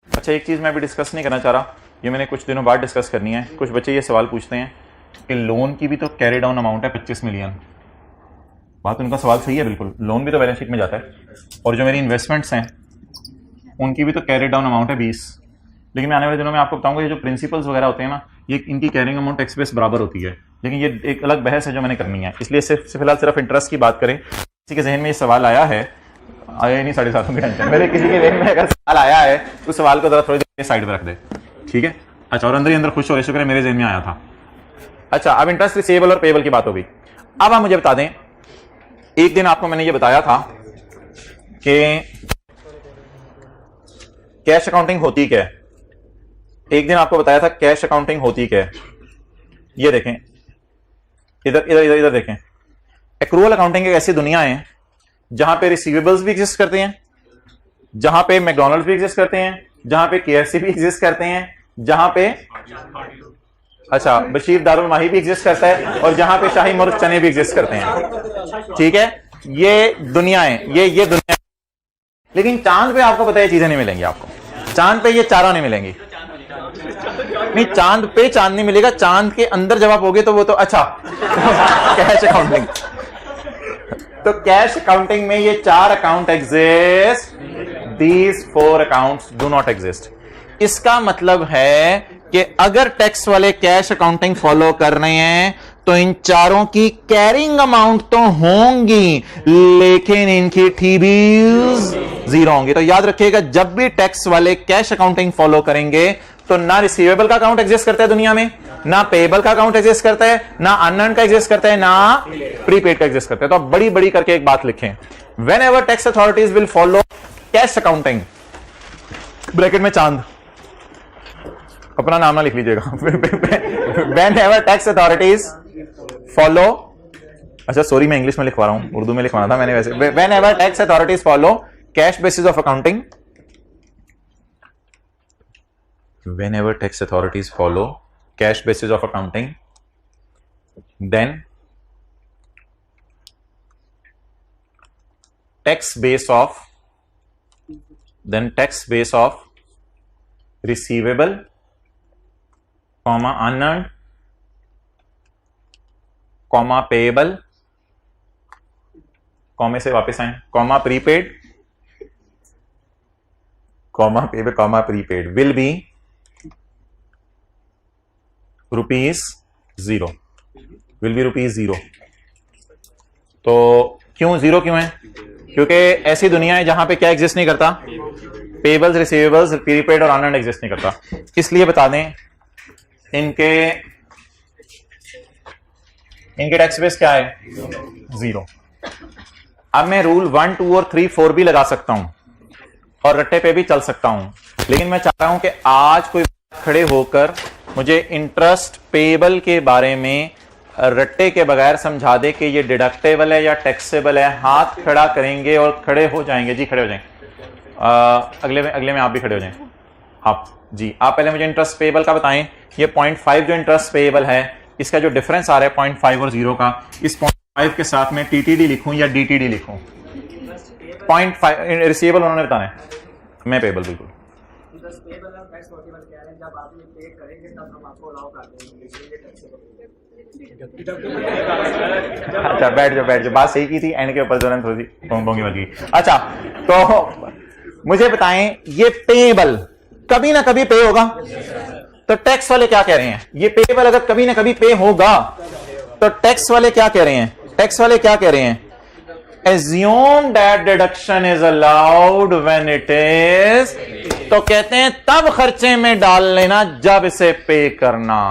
अच्छा, एक चीज मैं अभी डिस्कस नहीं करना चाह रहा, ये मैंने कुछ दिनों बाद डिस्कस करनी है। कुछ बच्चे ये सवाल पूछते हैं कि लोन की भी तो कैरी डाउन अमाउंट है 25 मिलियन। बात उनका सवाल सही है बिल्कुल, लोन भी तो बैलेंस शीट में जाता है, और जो मेरी इन्वेस्टमेंट्स हैं उनकी भी तो कैरी डाउन अमाउंट है 20। लेकिन मैं आने वाले दिनों में आपको बताऊंगा ये जो प्रिंसिपल्स वगैरह होते हैं ना, ये इनकी कैरिंग अमाउंट टैक्स बेस बराबर होती है, लेकिन ये एक अलग बहस है जो मैंने करनी है। इसलिए फिलहाल सिर्फ इंटरेस्ट की बात करें। किसी के जहन में ये सवाल आया है, आया नहीं 7.5 की टेंशन, मेरे किसी के जहन में अगर सवाल आया है तो सवाल को जरा थोड़ी देर साइड पर रख दे, ठीक है? अच्छा, और अंदर ही अंदर खुश हो रहे, शुक्र है मेरे जहन में आया था। अच्छा, अब इंटरेस्ट रिसीवेबल और पेबल की बात हो गई। अब आप मुझे बता दें, एक दिन आपको मैंने ये बताया था कि कैश अकाउंटिंग होती क्या है। एक दिन आपको बताया था कैश अकाउंटिंग होती क्या है। ये देखें, इधर इधर इधर इधर देखें। एक्रूअल अकाउंटिंग एक ऐसी दुनिया है जहां पे रिसीवेबल्स भी एग्जिस्ट करते हैं, जहां पे मैकडॉनल्ड्स भी एग्जिस्ट करते हैं, जहां पे KFC भी एग्जिस्ट करते हैं, जहां पे अच्छा बशीर दारुल माही भी एग्जिस्ट करता है, और जहां पे शाही मुर्ग चने भी एग्जिस्ट करते हैं। ठीक है, ये दुनिया है, ये दुनिया। लेकिन चांद पे आपको पता है चीजें नहीं मिलेंगी आपको, चांद पे ये चारों नहीं मिलेंगी। नहीं, चांद पे चांद नहीं मिलेगा, चांद के अंदर जब आप होगे तो वो तो अच्छा कैश अकाउंटिंग। तो कैश अकाउंटिंग में ये 4 account exist, these 4 accounts do not exist. इसका मतलब है कि अगर टैक्स वाले कैश अकाउंटिंग फॉलो कर रहे हैं तो इन चारों की कैरिंग अमाउंट तो होंगी, लेकिन इनकी TBs 0 होंगी। तो याद रखिएगा, जब भी टैक्स वाले कैश अकाउंटिंग फॉलो करेंगे तो ना रिसीवेबल का अकाउंट एग्जिस्ट करता है दुनिया में, ना पेबल का अकाउंट एग्जिस्ट करता है, ना अनअर्न्ड का एग्जिस्ट करता है, ना प्रीपेड का एग्जिस्ट करता है। तो आप बड़ी बड़ी करके एक बात लिखें, when ever tax authorities will follow cash accounting, bracket में चांद, अपना नाम ना लिख लीजिएगा। When ever tax authorities follow, अच्छा सॉरी मैं इंग्लिश में लिखवा रहा हूं, उर्दू में लिखवाना था मैंने वैसे। When ever tax authorities follow cash basis of accounting, whenever tax authorities follow cash basis of accounting, then tax base of receivable, unearned, payable कॉमे से वापस आए, कॉमा प्रीपेड, कॉमा पे comma prepaid will be ₹0, will be ₹0। तो क्यों zero क्यों है? क्योंकि ऐसी दुनिया है जहां पे क्या एग्जिस्ट नहीं करता, पेबल्स, रिसीवेबल्स, प्रीपेड और अनअर्न्ड एग्जिस्ट नहीं करता। इसलिए बता दें इनके टैक्स बेस क्या है? 0। अब मैं रूल 1, 2 और 3, 4 भी लगा सकता हूं और रट्टे पे भी चल सकता हूं, लेकिन मैं चाहता हूं कि आज कोई खड़े होकर मुझे इंटरेस्ट पेबल के बारे में रट्टे के बगैर समझा दे कि ये डिडक्टेबल है या टैक्सेबल है। हाथ खड़ा करेंगे और खड़े हो जाएंगे। जी खड़े हो जाएंगे। अगले में आप भी खड़े हो जाएं। आप जी, आप पहले मुझे इंटरेस्ट पेबल का बताएं। ये 0.5 जो इंटरेस्ट पेबल है, इसका जो डिफरेंस आ रहा है 0.5 और 0 का, इस 0.5 के साथ में टीटीडी लिखूं या डीटीडी लिखूं? 0.5 रिसीवेबल उन्होंने बताना है, मैं पेबल बिल्कुल। अच्छा बैठ जाओ, बात सही की थी, एंड के ऊपर जो थोड़ी सी पोंगी बज गई। अच्छा तो मुझे बताएं, ये पेबल कभी ना कभी पे होगा, तो टैक्स वाले क्या कह रहे हैं? ये पेबल अगर कभी ना कभी पे होगा तो टैक्स वाले क्या कह रहे हैं? टैक्स वाले क्या कह रहे हैं? Assume that deduction is allowed when it is, तो कहते हैं तब खर्चे में डाल लेना जब इसे पे करना।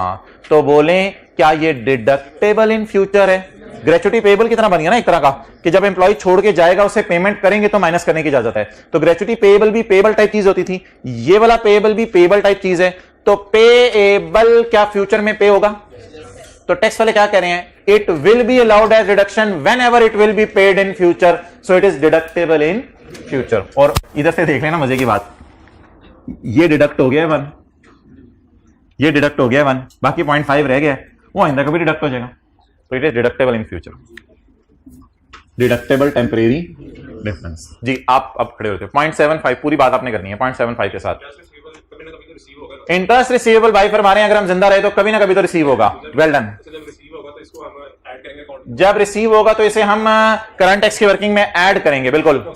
तो बोले क्या ये डिडक्टेबल इन फ्यूचर है? ग्रेचुटी पेबल की तरह बन गया ना एक तरह का, कि जब एम्प्लॉय छोड़ के जाएगा उसे पेमेंट करेंगे तो माइनस करने की इजाजत है। तो ग्रेचुटी पेबल भी पेबल टाइप चीज होती थी, ये वाला पेबल भी पेबल टाइप चीज है। तो पेएबल क्या फ्यूचर में पे होगा? तो टैक्स वाले क्या कह रहे हैं? It will be allowed as deduction whenever it will be paid in future, so it is deductible in future. और इधर से देख लेना मजे की बात, ये डिडक्ट हो गया 1, ये डिडक्ट हो गया 1, बाकी 0.5 रह गया, वो आइंदा कभी डिडक्ट हो जाएगा। तो it is deductible in future, deductible temporary difference. जी आप अब खड़े होते हो। 0.75 पूरी बात आपने करनी है 0.75 के साथ। इंटरेस्ट रिसीवेबल भाई फरमा रहे हैं अगर हम जिंदा रहे तो कभी ना कभी तो रिसीव होगा। Well done. जब रिसीव होगा तो इसे हम करंट टैक्स की वर्किंग में ऐड करेंगे। बिल्कुल,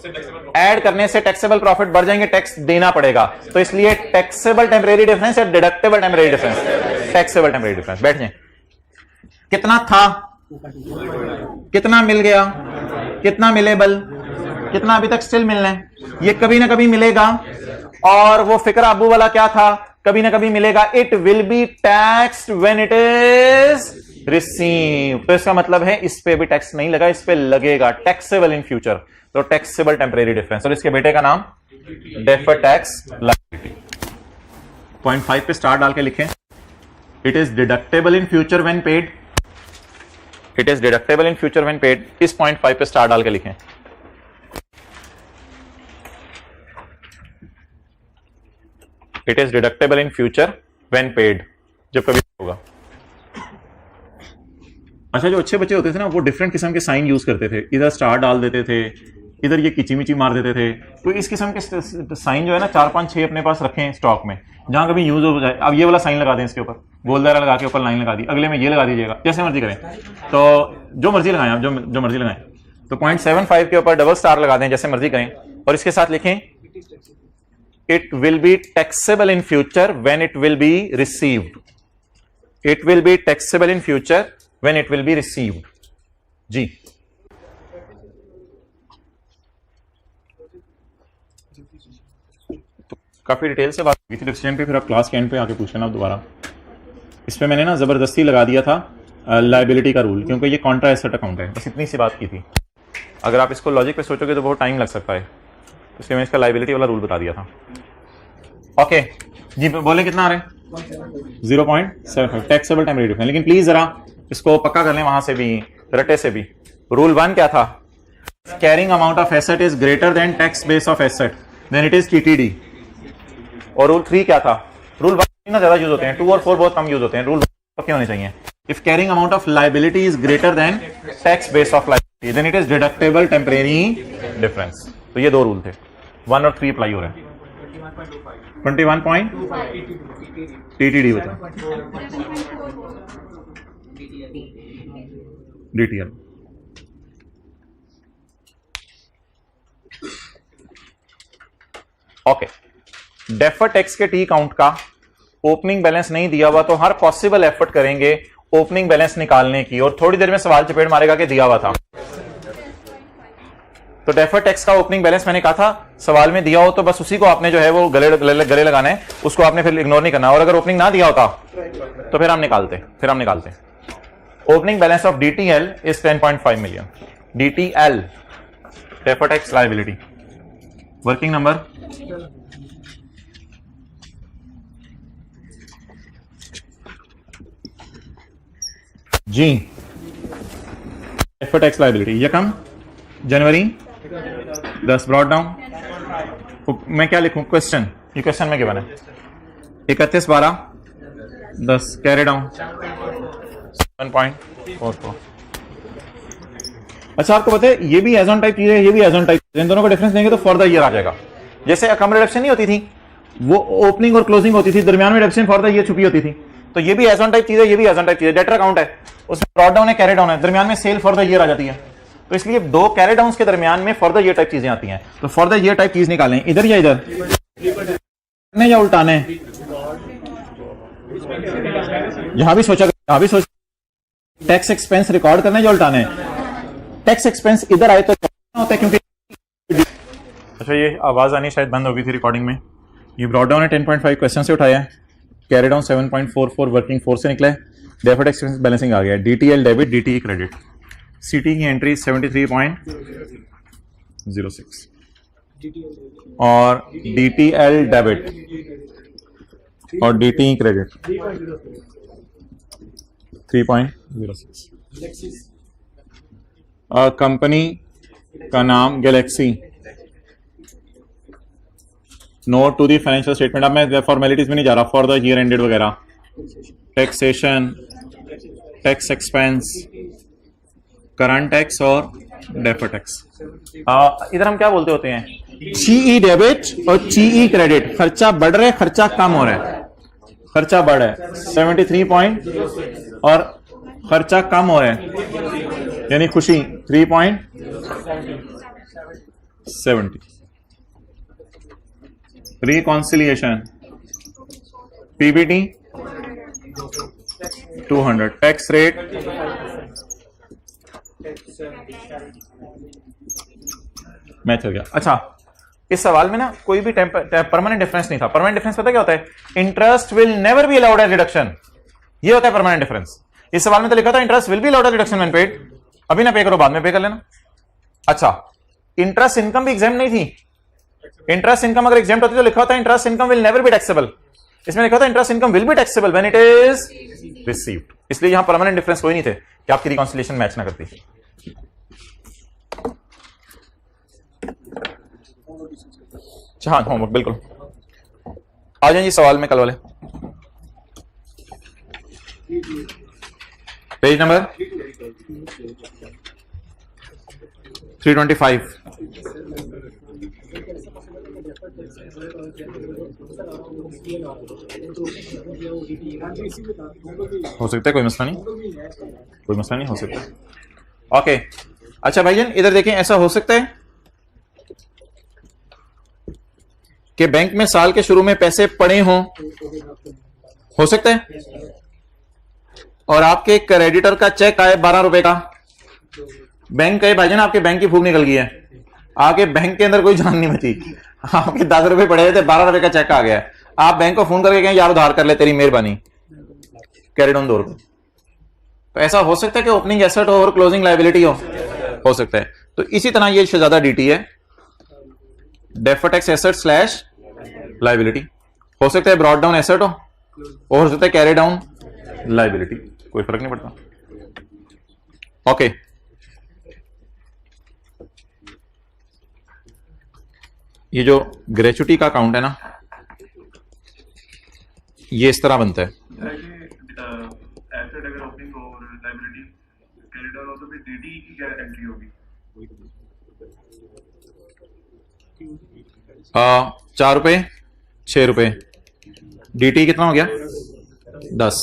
ऐड करने से टैक्सेबल प्रॉफिट बढ़ जाएंगे, टैक्स देना पड़ेगा। तो इसलिए टैक्सेबल टेम्परेरी डिफरेंस या deductible temporary difference? Taxable temporary difference. बैठ जाए। कितना था, कितना मिल गया, कितना मिलेबल, कितना अभी तक स्टिल मिलना है, ये कभी ना कभी मिलेगा। और वो फिक्र अबू वाला क्या था? कभी ना कभी मिलेगा। It will B taxed when it is receive. तो इसका मतलब है इस पे भी टैक्स नहीं लगा, इस पे लगेगा। टैक्सेबल इन फ्यूचर, तो टैक्सेबल टेम्परेरी डिफरेंस। और इसके बेटे का नाम डेफर्ड टैक्स लायबिलिटी। 0.5 पे स्टार डाल के लिखें, it is deductible in future when paid, it is deductible in future when paid. इस 0.5 पे स्टार डाल के लिखें। It is deductible in future when paid, जब कभी होगा। अच्छा, जो अच्छे बच्चे होते थे ना वो डिफरेंट किस्म के साइन यूज करते थे, इधर स्टार डाल देते थे, इधर ये किचीमिची मार देते थे। तो इस किस्म के साइन जो है ना 4, 5, 6 अपने पास रखें स्टॉक में, जहां कभी यूज हो जाए। अब ये वाला साइन लगा दें इसके ऊपर, गोलदारा लगा के ऊपर लाइन लगा दी, अगले में ये लगा दीजिएगा, जैसे मर्जी करें। तो जो मर्जी लगाएं आप, जो मर्जी लगाएं। तो 0.75 के ऊपर डबल स्टार लगा दें, जैसे मर्जी करें। और इसके साथ लिखें it will be taxable in future when it will be received. It will be taxable in future when it will be received. जी तो काफी डिटेल से बात हुई थी डिस्कशन पे, फिर आप क्लास के एंड पे आके पूछ लेना दोबारा। इस पे मैंने ना जबरदस्ती लगा दिया था लायबिलिटी का रूल, क्योंकि ये कॉन्ट्रा एसेट अकाउंट है। बस इतनी सी बात की थी। अगर आप इसको लॉजिक पे सोचोगे तो बहुत टाइम लग सकता है, इसलिए मैंने इसका लायबिलिटी वाला रूल बता दिया था। ओके जी, बोले कितना आ रहा है? 0.75 टैक्सेबल टेम्परेरी डिफरेंस। लेकिन प्लीज जरा इसको पक्का कर लें, वहां से भी रटे से भी। रूल 1 क्या था? Carrying amount of asset is greater than tax base of asset then it is TTD. और रूल 3 क्या था? रूल 1 ना ज्यादा यूज होते हैं, 2 और 4 बहुत कम यूज होते हैं। रूल पक्के होने चाहिए। If carrying amount of liability is greater than tax base of liability then it is deductible temporary difference. तो ये 2 रूल थे, 1 और 3 अप्लाई हो रहे हैं। 21 टीटीडी बता, डीटीएल। ओके, डेफर्ड टैक्स के टी काउंट का ओपनिंग बैलेंस नहीं दिया हुआ तो हर पॉसिबल एफर्ट करेंगे ओपनिंग बैलेंस निकालने की, और थोड़ी देर में सवाल चपेट मारेगा कि दिया हुआ था। तो डेफर्ड टैक्स का ओपनिंग बैलेंस मैंने कहा था सवाल में दिया हो तो बस उसी को आपने जो है वो गले लगाना है, उसको आपने फिर इग्नोर नहीं करना, और अगर ओपनिंग ना दिया होता तो फिर हम निकालते। Opening balance of DTL is 10.5 million. DTL deferred tax liability, working number जी, डेफर्ड टैक्स लायबिलिटी यकम जनवरी 10 ब्रॉट डाउन। मैं क्या लिखूं क्वेश्चन, ये क्वेश्चन में गिवन है 31/12/10 कैरी डाउन 7.44। अच्छा आपको पता है ये भी एज ऑन टाइप चीज है, ये भी एज ऑन टाइप, इन दोनों का डिफरेंस देंगे तो फॉर द ईयर आ जाएगा। जैसे अकाउंट रिडक्शन नहीं होती थी, वो ओपनिंग और क्लोजिंग होती थी, दरमियान में रिडक्शन फॉर द ईयर छुपी होती थी, तो ये भी एज ऑन टाइप चीज है, ये भी एज ऑन टाइप चीज है। डेटर अकाउंट है, उसमें ब्रॉट डाउन है, कैरी डाउन है, दरमियान में सेल फॉर द ईयर आ जाती है, तो इसलिए दो कैरी डाउन के दरमियान में फॉर द ईयर टाइप चीजें आती हैं। तो फॉर द ईयर टाइप चीज निकालें, इधर या इधर या उल्टाने, यहां भी सोचा टैक्स एक्सपेंस रिकॉर्ड करना या उल्टाने। टैक्स एक्सपेंस इधर आए तो होता है क्योंकि अच्छा ये आवाज आनी शायद बंद हो गई थी रिकॉर्डिंग में। ये ब्रॉट डाउन है 10.5 क्वेश्चन से उठाया है, कैरी डाउन 7.44 वर्किंग फोर्स से निकला है, डेफर्ड एक्सपेंस बैलेंसिंग आ गया, डीटीएल डेबिट डीटीई क्रेडिट, सीटी की एंट्री 73.06 और डीटीएल डेबिट और डीटीई क्रेडिट 3.06। कंपनी का नाम Galaxy, note to the financial statement. अब मैं फॉर्मेलिटीज में नहीं जा रहा, फॉर द ईयर एंडेड वगैरह, taxation, tax expense, current tax और डेफर्ड टैक्स। इधर हम क्या बोलते होते हैं, सीई डेबिट और सीई क्रेडिट। खर्चा बढ़ रहा है, खर्चा कम हो रहा है, खर्चा बढ़ रहा है 73 पॉइंट और खर्चा कम हो रहा है यानी खुशी 3.70। Reconciliation PBT 200, tax rate match हो गया। अच्छा इस सवाल में ना कोई भी परमानेंट डिफरेंस नहीं था। परमानेंट डिफरेंस पता क्या होता है, interest will never be allowed as reduction, ये होता है परमानेंट डिफरेंस। इस सवाल में तो लिखा था interest will be allowed as reduction when paid, अभी ना पे करो बाद में पे कर लेना। अच्छा इंटरेस्ट इनकम भी एग्जाम नहीं थी, इंटरेस्ट इनकम अगर एग्जाम होती तो लिखा होता interest income will never be taxable, इसमें लिखा था interest income will be taxable when it is received, इसलिए यहां परमानेंट डिफरेंस कोई नहीं थे कि आपकी रिकॉन्सिलिएशन मैच ना करती। हाँ होमवर्क बिल्कुल आ जाए जी सवाल में कल वाले। Page number 325। हो सकता है, कोई मसला नहीं, कोई मसला नहीं, हो सकता है। ओके अच्छा भाईजान इधर देखें, ऐसा हो सकता है कि बैंक में साल के शुरू में पैसे पड़े हों, हो सकता है, और आपके क्रेडिटर का चेक आए 12 रुपए का, बैंक कहे भाईजान आपके बैंक की फूक निकल गई है, आपके बैंक के अंदर कोई जान नहीं बची, आपके 10 रुपए पड़े थे, 12 रुपए का चेक आ गया, आप बैंक को फोन करके कहें यार उधार कर ले तेरी मेहरबानी, कैरी डाउन 2 रुपए। तो ऐसा हो सकता है कि ओपनिंग एसेट हो और क्लोजिंग लायबिलिटी हो सकता है। तो इसी तरह ये शहजादा डीटी है, deferred tax asset slash liability, हो सकता है ब्रॉट डाउन एसेट हो और हो सकता है कैरी डाउन लायबिलिटी, कोई फर्क नहीं पड़ता। ओके ये जो ग्रेचुटी का अकाउंट है ना, ये इस तरह बनता है, एसेट अगर ओपनिंग हो लायबिलिटी कैरी डाउन हो तो फिर डीटी की क्या एंट्री होगी? 4 रुपए 6 रुपए, डीटी कितना हो गया 10।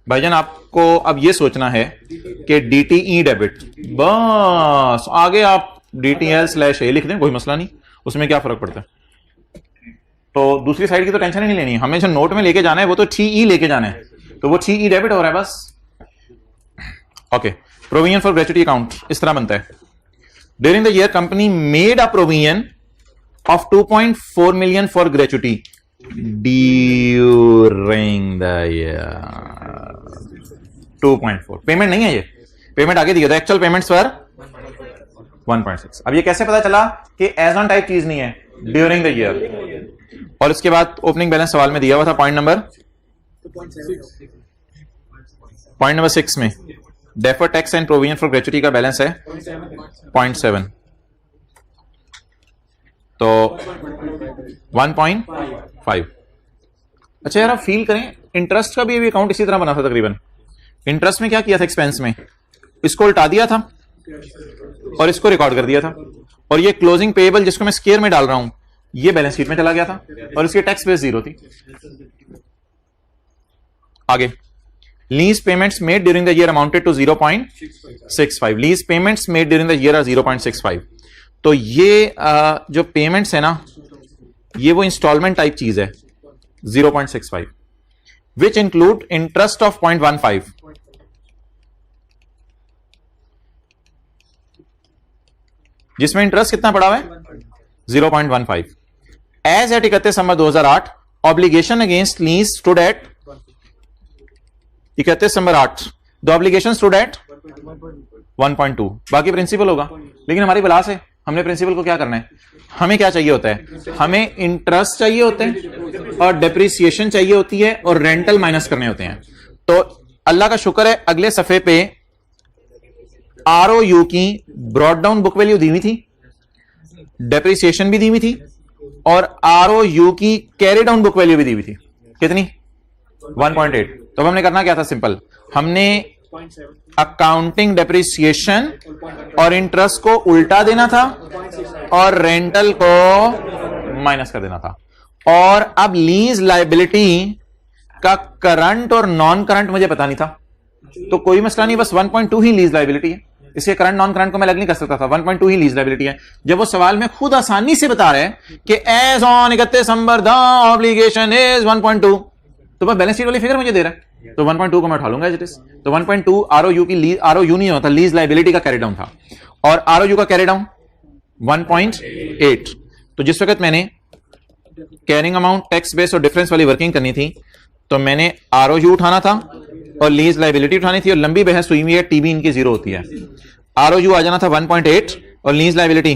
भाईजान आपको अब ये सोचना है कि डीटीई डेबिट, बस आगे आप डीटीएल स्लैश ए लिख दें, कोई मसला नहीं, उसमें क्या फर्क पड़ता है। तो दूसरी साइड की तो टेंशन ही नहीं लेनी है, हमें जो नोट में लेके जाना है वो तो 3E लेके जाना है, तो वो 3E डेबिट हो रहा है बस। Okay, provision for gratuity account इस तरह बनता है। During the year company made a provision of 2.4 million for gratuity during the year. 2.4 payment नहीं है, ये पेमेंट आगे दिया था, एक्चुअल पेमेंट्स पर 1.6। अब ये कैसे पता चला कि एज ऑन टाइप चीज नहीं है, ड्यूरिंग द ईयर। और इसके बाद ओपनिंग बैलेंस सवाल में दिया हुआ था पॉइंट नंबर 6 में deferred tax and provision for gratuity का बैलेंस है 0.7, तो 1.5। अच्छा यार, आप फील करें, इंटरेस्ट का भी अकाउंट इसी तरह बना था तकरीबन। इंटरेस्ट में क्या किया था, एक्सपेंस में इसको उल्टा दिया था और इसको रिकॉर्ड कर दिया था, और ये क्लोजिंग पेएबल जिसको मैं स्क्वायर में डाल रहा हूं ये बैलेंस शीट में चला गया था, और इसकी टैक्स बेस 0 थी। आगे, lease payments made during the year amounted to 0.65। Lease payments made during the year are 0.65। तो ये जो पेमेंट्स है ना, ये वो इंस्टॉलमेंट टाइप चीज है 0.65, विच इंक्लूड इंटरेस्ट ऑफ 0.15। जिसमें इंटरेस्ट कितना पड़ा हुआ है 0.15। As at 31 December 2008 obligation against lease stood at 31 December 8, the obligation stood at 1.2। बाकी प्रिंसिपल होगा, लेकिन हमारी बलास है, हमने प्रिंसिपल को क्या करना है, हमें क्या चाहिए होता है, हमें इंटरेस्ट चाहिए होता है और डेप्रिसिएशन चाहिए होती है और रेंटल माइनस करने होते हैं। तो अल्लाह का शुक्र है अगले सफे पे ROU की ब्रॉड डाउन बुक वैल्यू दी हुई थी, डेप्रिसिएशन भी दी हुई थी, और ROU की कैरी डाउन बुक वैल्यू भी दी हुई थी। कितनी 1.8। तो हमने करना क्या था, सिंपल, हमने अकाउंटिंग डेप्रिसिएशन और इंटरेस्ट को उल्टा देना था और रेंटल को माइनस कर देना था। और अब लीज लायबिलिटी का करंट और नॉन करंट मुझे पता नहीं था, तो कोई मसला नहीं, बस 1.2 ही लीज लायबिलिटी है, इसके करंट नॉन करंट को मैं अलग नहीं कर सकता था, 1.2 ही लीज लायबिलिटी है। जब वो सवाल में खुद आसानी से बता रहे हैं कि as on 31 December the obligation is 1.2, तो बस बैलेंस शीट वाली फिगर मुझे दे रहा है, तो 1.2 को मैं उठा लूंगा एज इट इज। तो 1.2 ROU की लीज, ROU नहीं होता, लीज लायबिलिटी का कैरी डाउन था, और ROU का कैरी डाउन 1.8। तो जिस वक्त मैंने कैरिंग अमाउंट, टैक्स बेस और डिफरेंस वाली वर्किंग करनी थी, तो मैंने ROU उठाना था और लीज लायबिलिटी उठानी थी, और लंबी बहस हुई है, TB इनकी 0 होती है। ROU आ जाना था 1.8 और लीज लायबिलिटी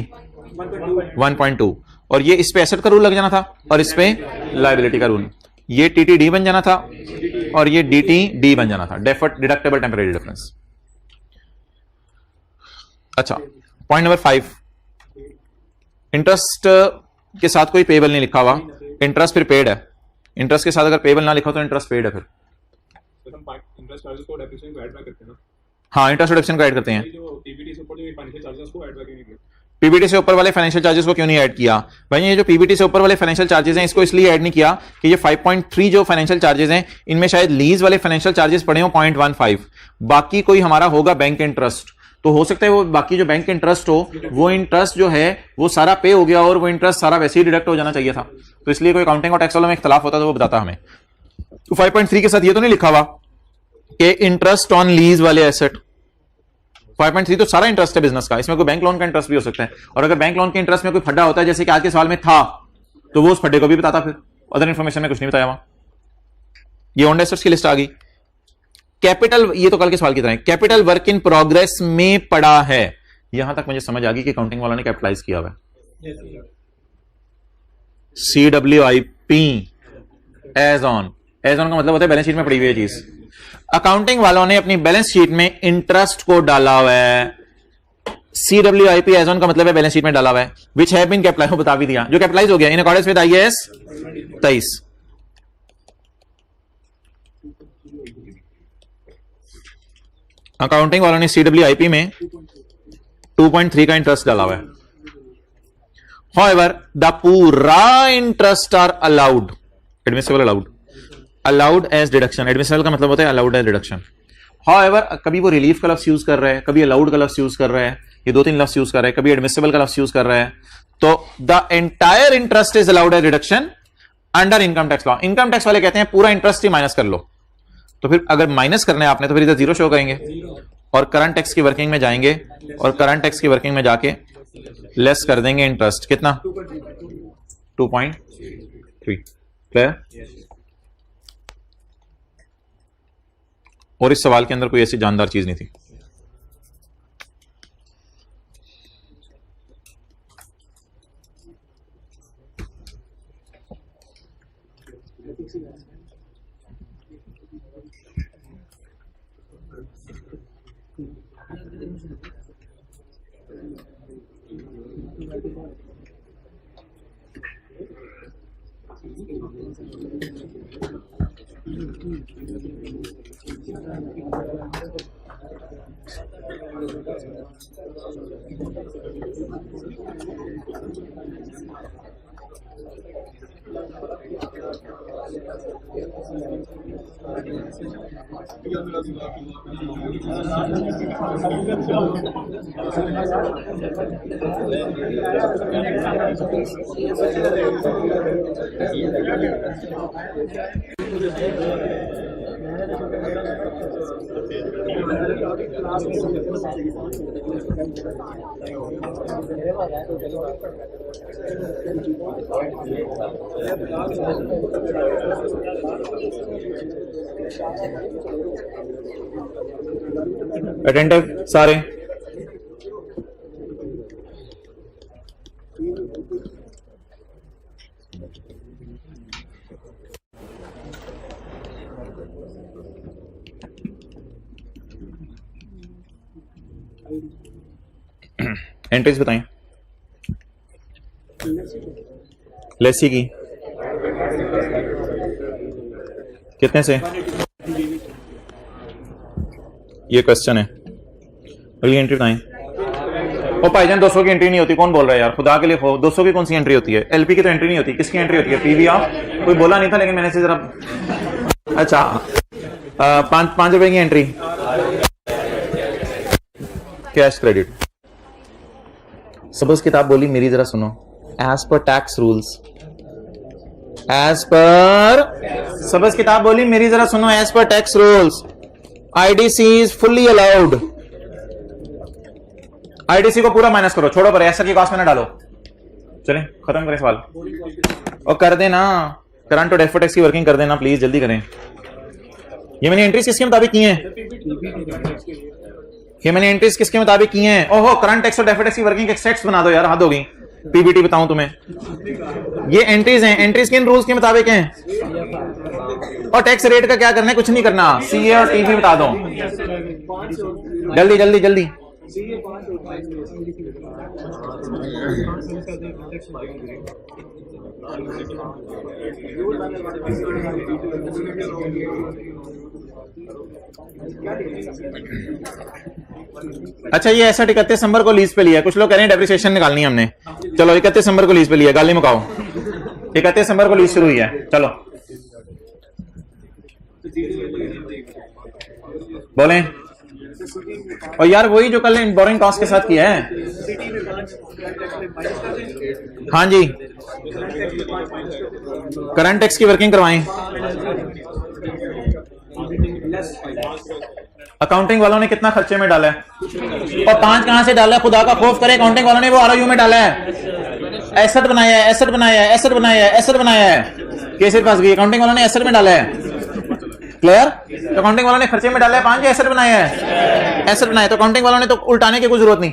1.2, और ये इस पे एसेट का रूल लग जाना था और इस पे लायबिलिटी का रूल, ये TTD बन जाना था और ये DTD बन जाना था, डेफर्ड डिडक्टेबल टेम्परेरी डिफरेंस। अच्छा, पॉइंट नंबर 5, इंटरेस्ट के साथ कोई पेबल नहीं लिखा हुआ, इंटरेस्ट फिर पेड है। इंटरेस्ट के साथ अगर पेबल ना लिखा हो तो इंटरेस्ट पेड है। फिर इंटरेस्ट चार्जेस को डेप्रिसिएशन को ऐड बैक करते हैं ना, हाँ, इंटरेस्ट डिडक्शन को ऐड करते हैं। जो पीबीटी से ऊपर जो फाइनेंशियल चार्जेस को ऐड बैक नहीं किया, पीबीटी से ऊपर वाले फाइनेंशियल चार्जेस को क्यों नहीं ऐड किया भाई? ये जो पीबीटी से ऊपर वाले फाइनेंशियल चार्जेस हैं, इसको इसलिए ऐड नहीं किया कि ये 5.3 जो फाइनेंशियल चार्जेस हैं, इनमें शायद लीज वाले फाइनेंशियल चार्जेस पड़े हो 0.15, बाकी कोई हमारा होगा बैंक इंटरेस्ट। तो हो सकता है वो बाकी जो बैंक इंटरेस्ट हो, वो इंटरेस्ट जो है वो सारा पे हो गया और वो इंटरेस्ट सारा वैसे ही डिडक्ट हो जाना चाहिए था। तो इसलिए कोई अकाउंटिंग और टैक्स वालों में इख्तलाफ होता तो वो बताता हमें। तो 5.3 के साथ ये तो नहीं लिखा हुआ कि इंटरेस्ट ऑन लीज वाले एसेट। 5.3 तो सारा इंटरेस्ट है बिजनेस का, इसमें कोई बैंक लोन का इंटरेस्ट भी हो सकता है, और अगर बैंक लोन के इंटरेस्ट में कोई फड्डा होता है जैसे कि आज के सवाल में था, तो वो उस फड्डे को भी बताता। फिर अदर इंफॉर्मेशन में कुछ नहीं बताया वहां। ये ओन्ड एसेट्स की लिस्ट आ गई। कैपिटल, ये तो कल के सवाल की तरह है, कैपिटल वर्क इन प्रोग्रेस में पड़ा है। यहां तक मुझे समझ आ गई कि अकाउंटिंग वालों ने कैपिटलाइज किया हुआ है। CWIP as on, as on का मतलब होता है बैलेंस शीट में पड़ी हुई है चीज। अकाउंटिंग वालों ने अपनी बैलेंस शीट में इंटरेस्ट को डाला हुआ है। CWIP एज ऑन का मतलब है बैलेंस शीट में डाला हुआ है, विच हैव बीन कैपिटलाइज, बता भी दिया, जो कैपिटलाइज हो गया in accordance with IAS 23। Accounting वालों ने CWIP में 2.3 का इंटरेस्ट डाला हुआ है। However, the पूरा interest are allowed, admissible allowed as deduction. Admissible का मतलब होता है अलाउड एज डिडक्शन। However, कभी वो रिलीफ का लफ्ज यूज कर रहा है, कभी अलाउड का लफ्ज यूज कर रहा है, ये 2-3 लफ्ज यूज कर रहा है, कभी एडमिसिबल का लफ्ज यूज कर रहा है। तो the entire interest is allowed as deduction under income tax law. Income tax वाले कहते हैं पूरा इंटरेस्ट ही माइनस कर लो, तो फिर अगर माइनस करना है आपने तो फिर इधर जीरो शो करेंगे और करंट टैक्स की वर्किंग में जाएंगे और करंट टैक्स की वर्किंग में जाके लेस कर देंगे इंटरेस्ट। कितना? 2.3। क्लियर? और इस सवाल के अंदर कोई ऐसी जानदार चीज नहीं थी। अटेंटिव सारे। एंट्रीज बताएं। लेसी की कितने से? ये क्वेश्चन है। अगली एंट्री बताएं। ओ भाईजान 200 की एंट्री नहीं होती। कौन बोल रहा है यार, खुदा के लिए खो। 200 की कौन सी एंट्री होती है? एलपी की तो एंट्री नहीं होती। किसकी एंट्री होती है? PV of. कोई बोला नहीं था लेकिन मैंने से जरा अच्छा 5 रुपए की एंट्री कैश क्रेडिट। सबस किताब बोली मेरी जरा सुनो। As per tax rules, as per सबस किताब बोली मेरी जरा सुनो। As per tax rules IDC is fully allowed. IDC को पूरा माइनस करो, छोड़ो पर एसर की कॉस्ट में ना डालो। चलें खत्म करें सवाल और कर देना करंट और डेफर्ड टैक्स की वर्किंग कर देना प्लीज, जल्दी करें। ये मैंने एंट्रीज किसके मुताबिक की हैं? ये मैंने एंट्रीज किसके मुताबिक की हैं? ओहो करंट टैक्स और डेफर्ड टैक्स की वर्किंग के सेट्स बना दो यार, हद होगी। पीबीटी बताऊं तुम्हें, ये एंट्रीज हैं। एंट्रीज किन रूल्स के मुताबिक हैं? और टैक्स रेट का क्या करना है? कुछ नहीं करना। सीए और टीवी बता दो जल्दी जल्दी जल्दी। अच्छा ये ऐसा 31 दिसंबर को लीज पे लिया है। कुछ लोग कह रहे हैं डेप्रिसिएशन निकालनी है हमने। चलो 31 दिसंबर को लीज पे लिया, गाली मुकाओ। 31 दिसंबर को लीज शुरू हुई है, चलो बोलें। और यार वही जो कल बोरिंग कॉस्ट के साथ किया है। हाँ जी करंट टैक्स की वर्किंग करवाएं। अकाउंटिंग वालों ने कितना खर्चे में डाला है और 5 कहां से डाला है? खुदा का खौफ करे, अकाउंटिंग वालों ने वो आरओयू में डाला है। एसेट बनाया है, एसेट बनाया है, एसेट बनाया है, एसेट बनाया है। केस पास गई, अकाउंटिंग वालों ने एसेट में डाला है। क्लियर? तो अकाउंटिंग वालों ने खर्चे में डाला है 5 या एसेट बनाया है? एसेट बनाया। तो अकाउंटिंग वालों ने तो उल्टाने की कोई जरूरत नहीं।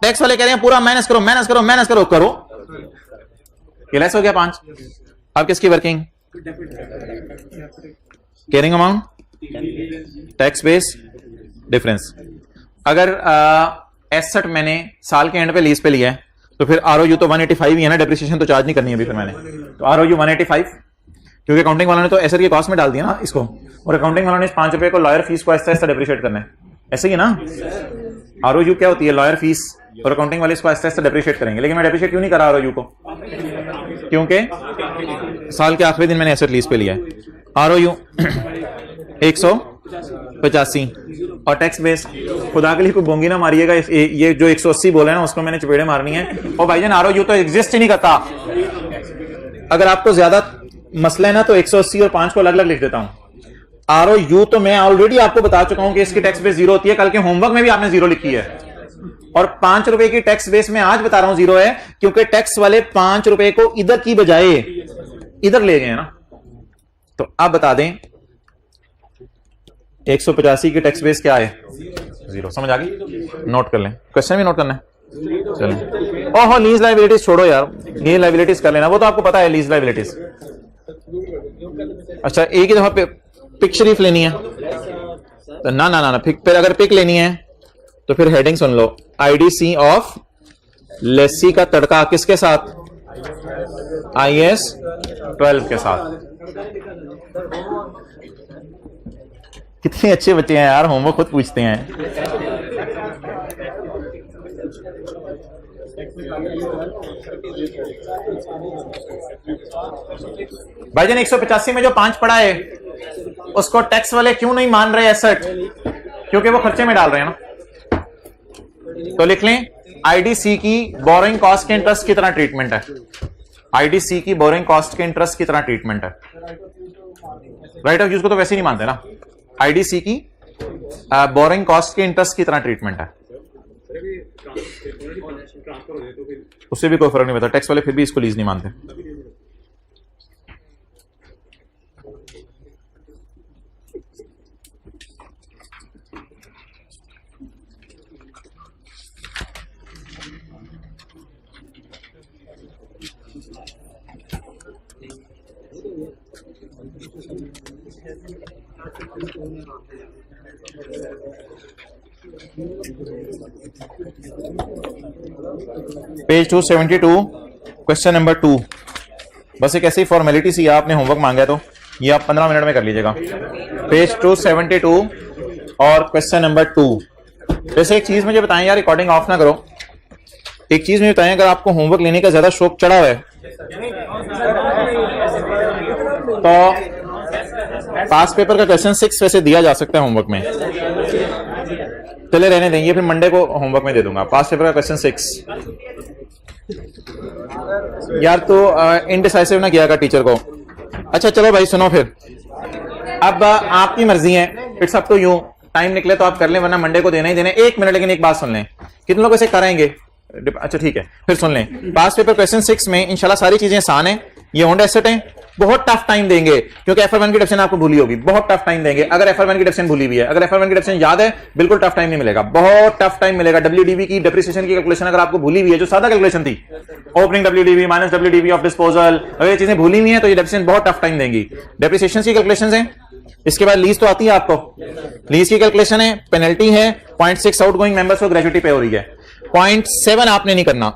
टैक्स वाले कह रहे हैं पूरा माइनस करो माइनस करो माइनस करो करो। ये लेस हो गया 5। अब किसकी working? Carrying amount, tax base difference. अगर एसेट मैंने साल के एंड पे लीज पे लिया है तो फिर आरओयू तो 185 ही है ना, डेप्रिसिएशन तो चार्ज नहीं करनी है अभी फिर मैंने। तो आरओयू 185 क्योंकि अकाउंटिंग वालों ने तो एसेट की कॉस्ट में डाल दिया ना इसको, और अकाउंटिंग वालों ने इस 5 रुपए को लॉयर फीस को ऐसा ऐसा डेप्रिशिएट करना है। ऐसे ही ना आरओयू क्या होती है? Lawyer fees. और अकाउंटिंग वाले इसको ऐसा ऐसा डेप्रिशिएट करेंगे। लेकिन मैं डेप्रिशिएट क्यों नहीं करा आरओयू को? क्योंकि साल के आखिरी दिन मैंने एसेट लीज पे लिया है। आरओयू 185 और टैक्स बेस। खुदा के लिए कोई बोंगी ना मारिएगा। ये जो 180 बोला है ना उसको मैंने चपेड़े मारनी है। और भाईजान आरओयू तो एग्जिस्ट ही नहीं करता। अगर आपको ज्यादा मसला है ना तो 180 और 5 को अलग अलग लिख देता हूं। ROU तो मैं ऑलरेडी आपको बता चुका हूं कि इसकी टैक्स बेस 0 होती है, कल के होमवर्क में भी आपने 0 लिखी है। और 5 रुपए की टैक्स बेस में आज बता रहा हूं 0 है, क्योंकि टैक्स वाले 5 रुपए को इधर की बजाय इधर ले गए ना। तो आप बता दें 185 की टैक्स बेस क्या है? 0। समझ आ गई? नोट कर लें, क्वेश्चन भी नोट करना है। चलें, ओहो लीज लाइबिलिटीज छोड़ो यार, लीज लाइबिलिटीज कर लेना, वो तो आपको पता है लीज लाइबिलिटीज। अच्छा एक ही दफा पिक शरीफ लेनी है तो ना ना ना ना फिर अगर पिक लेनी है तो फिर heading soon low, IDC of Lesi का तड़का किसके साथ? IS 12 के साथ। कितने अच्छे बच्चे हैं यार, होमवर्क खुद पूछते हैं। भाईजान 185 में जो 5 पड़ा है उसको टैक्स वाले क्यों नहीं मान रहे एसेट? क्योंकि वो खर्चे में डाल रहे हैं ना। तो लिख लें IDC की बोरोइंग कॉस्ट के इंटरेस्ट की तरह ट्रीटमेंट है। IDC की बोरोइंग कॉस्ट के इंटरेस्ट की तरह ट्रीटमेंट है। राइट ऑफ यूज को तो वैसे ही नहीं मानते ना। IDC की बोरोइंग कॉस्ट के इंटरेस्ट की तरह ट्रीटमेंट है, उससे भी कोई फर्क नहीं पड़ता। टैक्स वाले फिर भी इसको लीज नहीं मानते। Page 272 question number 2। बस एक ऐसी फॉर्मेलिटी सी आपने होमवर्क मांगा है तो ये आप 15 मिनट में कर लीजिएगा। पेज 272 और क्वेश्चन नंबर 2। वैसे एक चीज मुझे बताएं यार, रिकॉर्डिंग ऑफ ना करो। एक चीज मुझे बताएं, अगर आपको होमवर्क लेने का ज्यादा शौक चढ़ा हुआ है तो पास पेपर का क्वेश्चन 6 वैसे दिया जा सकता है होमवर्क में। चले रहने देंगे, फिर मंडे को होमवर्क में दे दूंगा। पास पेपर का क्वेश्चन 6 यार तो इनडिसाइसिव ना किया का टीचर को। अच्छा चलो भाई सुनो, फिर अब आपकी मर्जी है, it's up to you. Time निकले तो आप कर लें, वरना मंडे को देना ही देना। 1 मिनट, लेकिन एक बात सुन लें। कितने लोग इसे करेंगे? अच्छा ठीक है, फिर सुन लें। पास पेपर क्वेश्चन 6 में इंशाल्लाह सारी चीजें आसान है। ये ओन्ड एसेट है, बहुत टफ टाइम देंगे क्योंकि FR1 की डेफिनेशन आपको भूली होगी। बहुत टफ टाइम देंगे अगर FR1 की डेफिनेशन भूली हुई है। अगर FR1 की डेफिनेशन याद है बिल्कुल टफ टाइम नहीं मिलेगा, बहुत टफ टाइम मिलेगा। WDV की डेप्रिसिएशन की कैलकुलेशन अगर आपको भूली हुई है, जो सादा कैलकुलेशन थी, opening WDV minus WDV of disposal, अगर ये चीजें भूली हुई है तो ये डेप्रिसिएशन बहुत टफ टाइम देंगी। डेप्रिसिएशन की कैलकुलेशन है। इसके बाद लीज तो आती है आपको, लीज की कैलकुलेशन है, पेनल्टी है, 0.6 आउटगोइंग मेंबर्स को ग्रेजुटी पे हो रही है। 0.7 आपने नहीं करना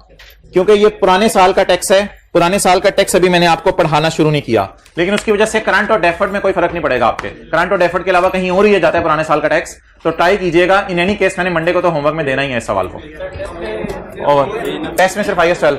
क्योंकि ये पुराने साल का टैक्स है। पुराने साल का टैक्स अभी मैंने आपको पढ़ाना शुरू नहीं किया, लेकिन उसकी वजह से करंट और डेफर्ड में कोई फर्क नहीं पड़ेगा आपके। करंट और डेफर्ड के अलावा कहीं और ही जाता है पुराने साल का टैक्स, तो ट्राई कीजिएगा। इन एनी केस मैंने मंडे को तो होमवर्क में देना ही है इस सवाल को। और टेस्ट में सिर्फ IS 12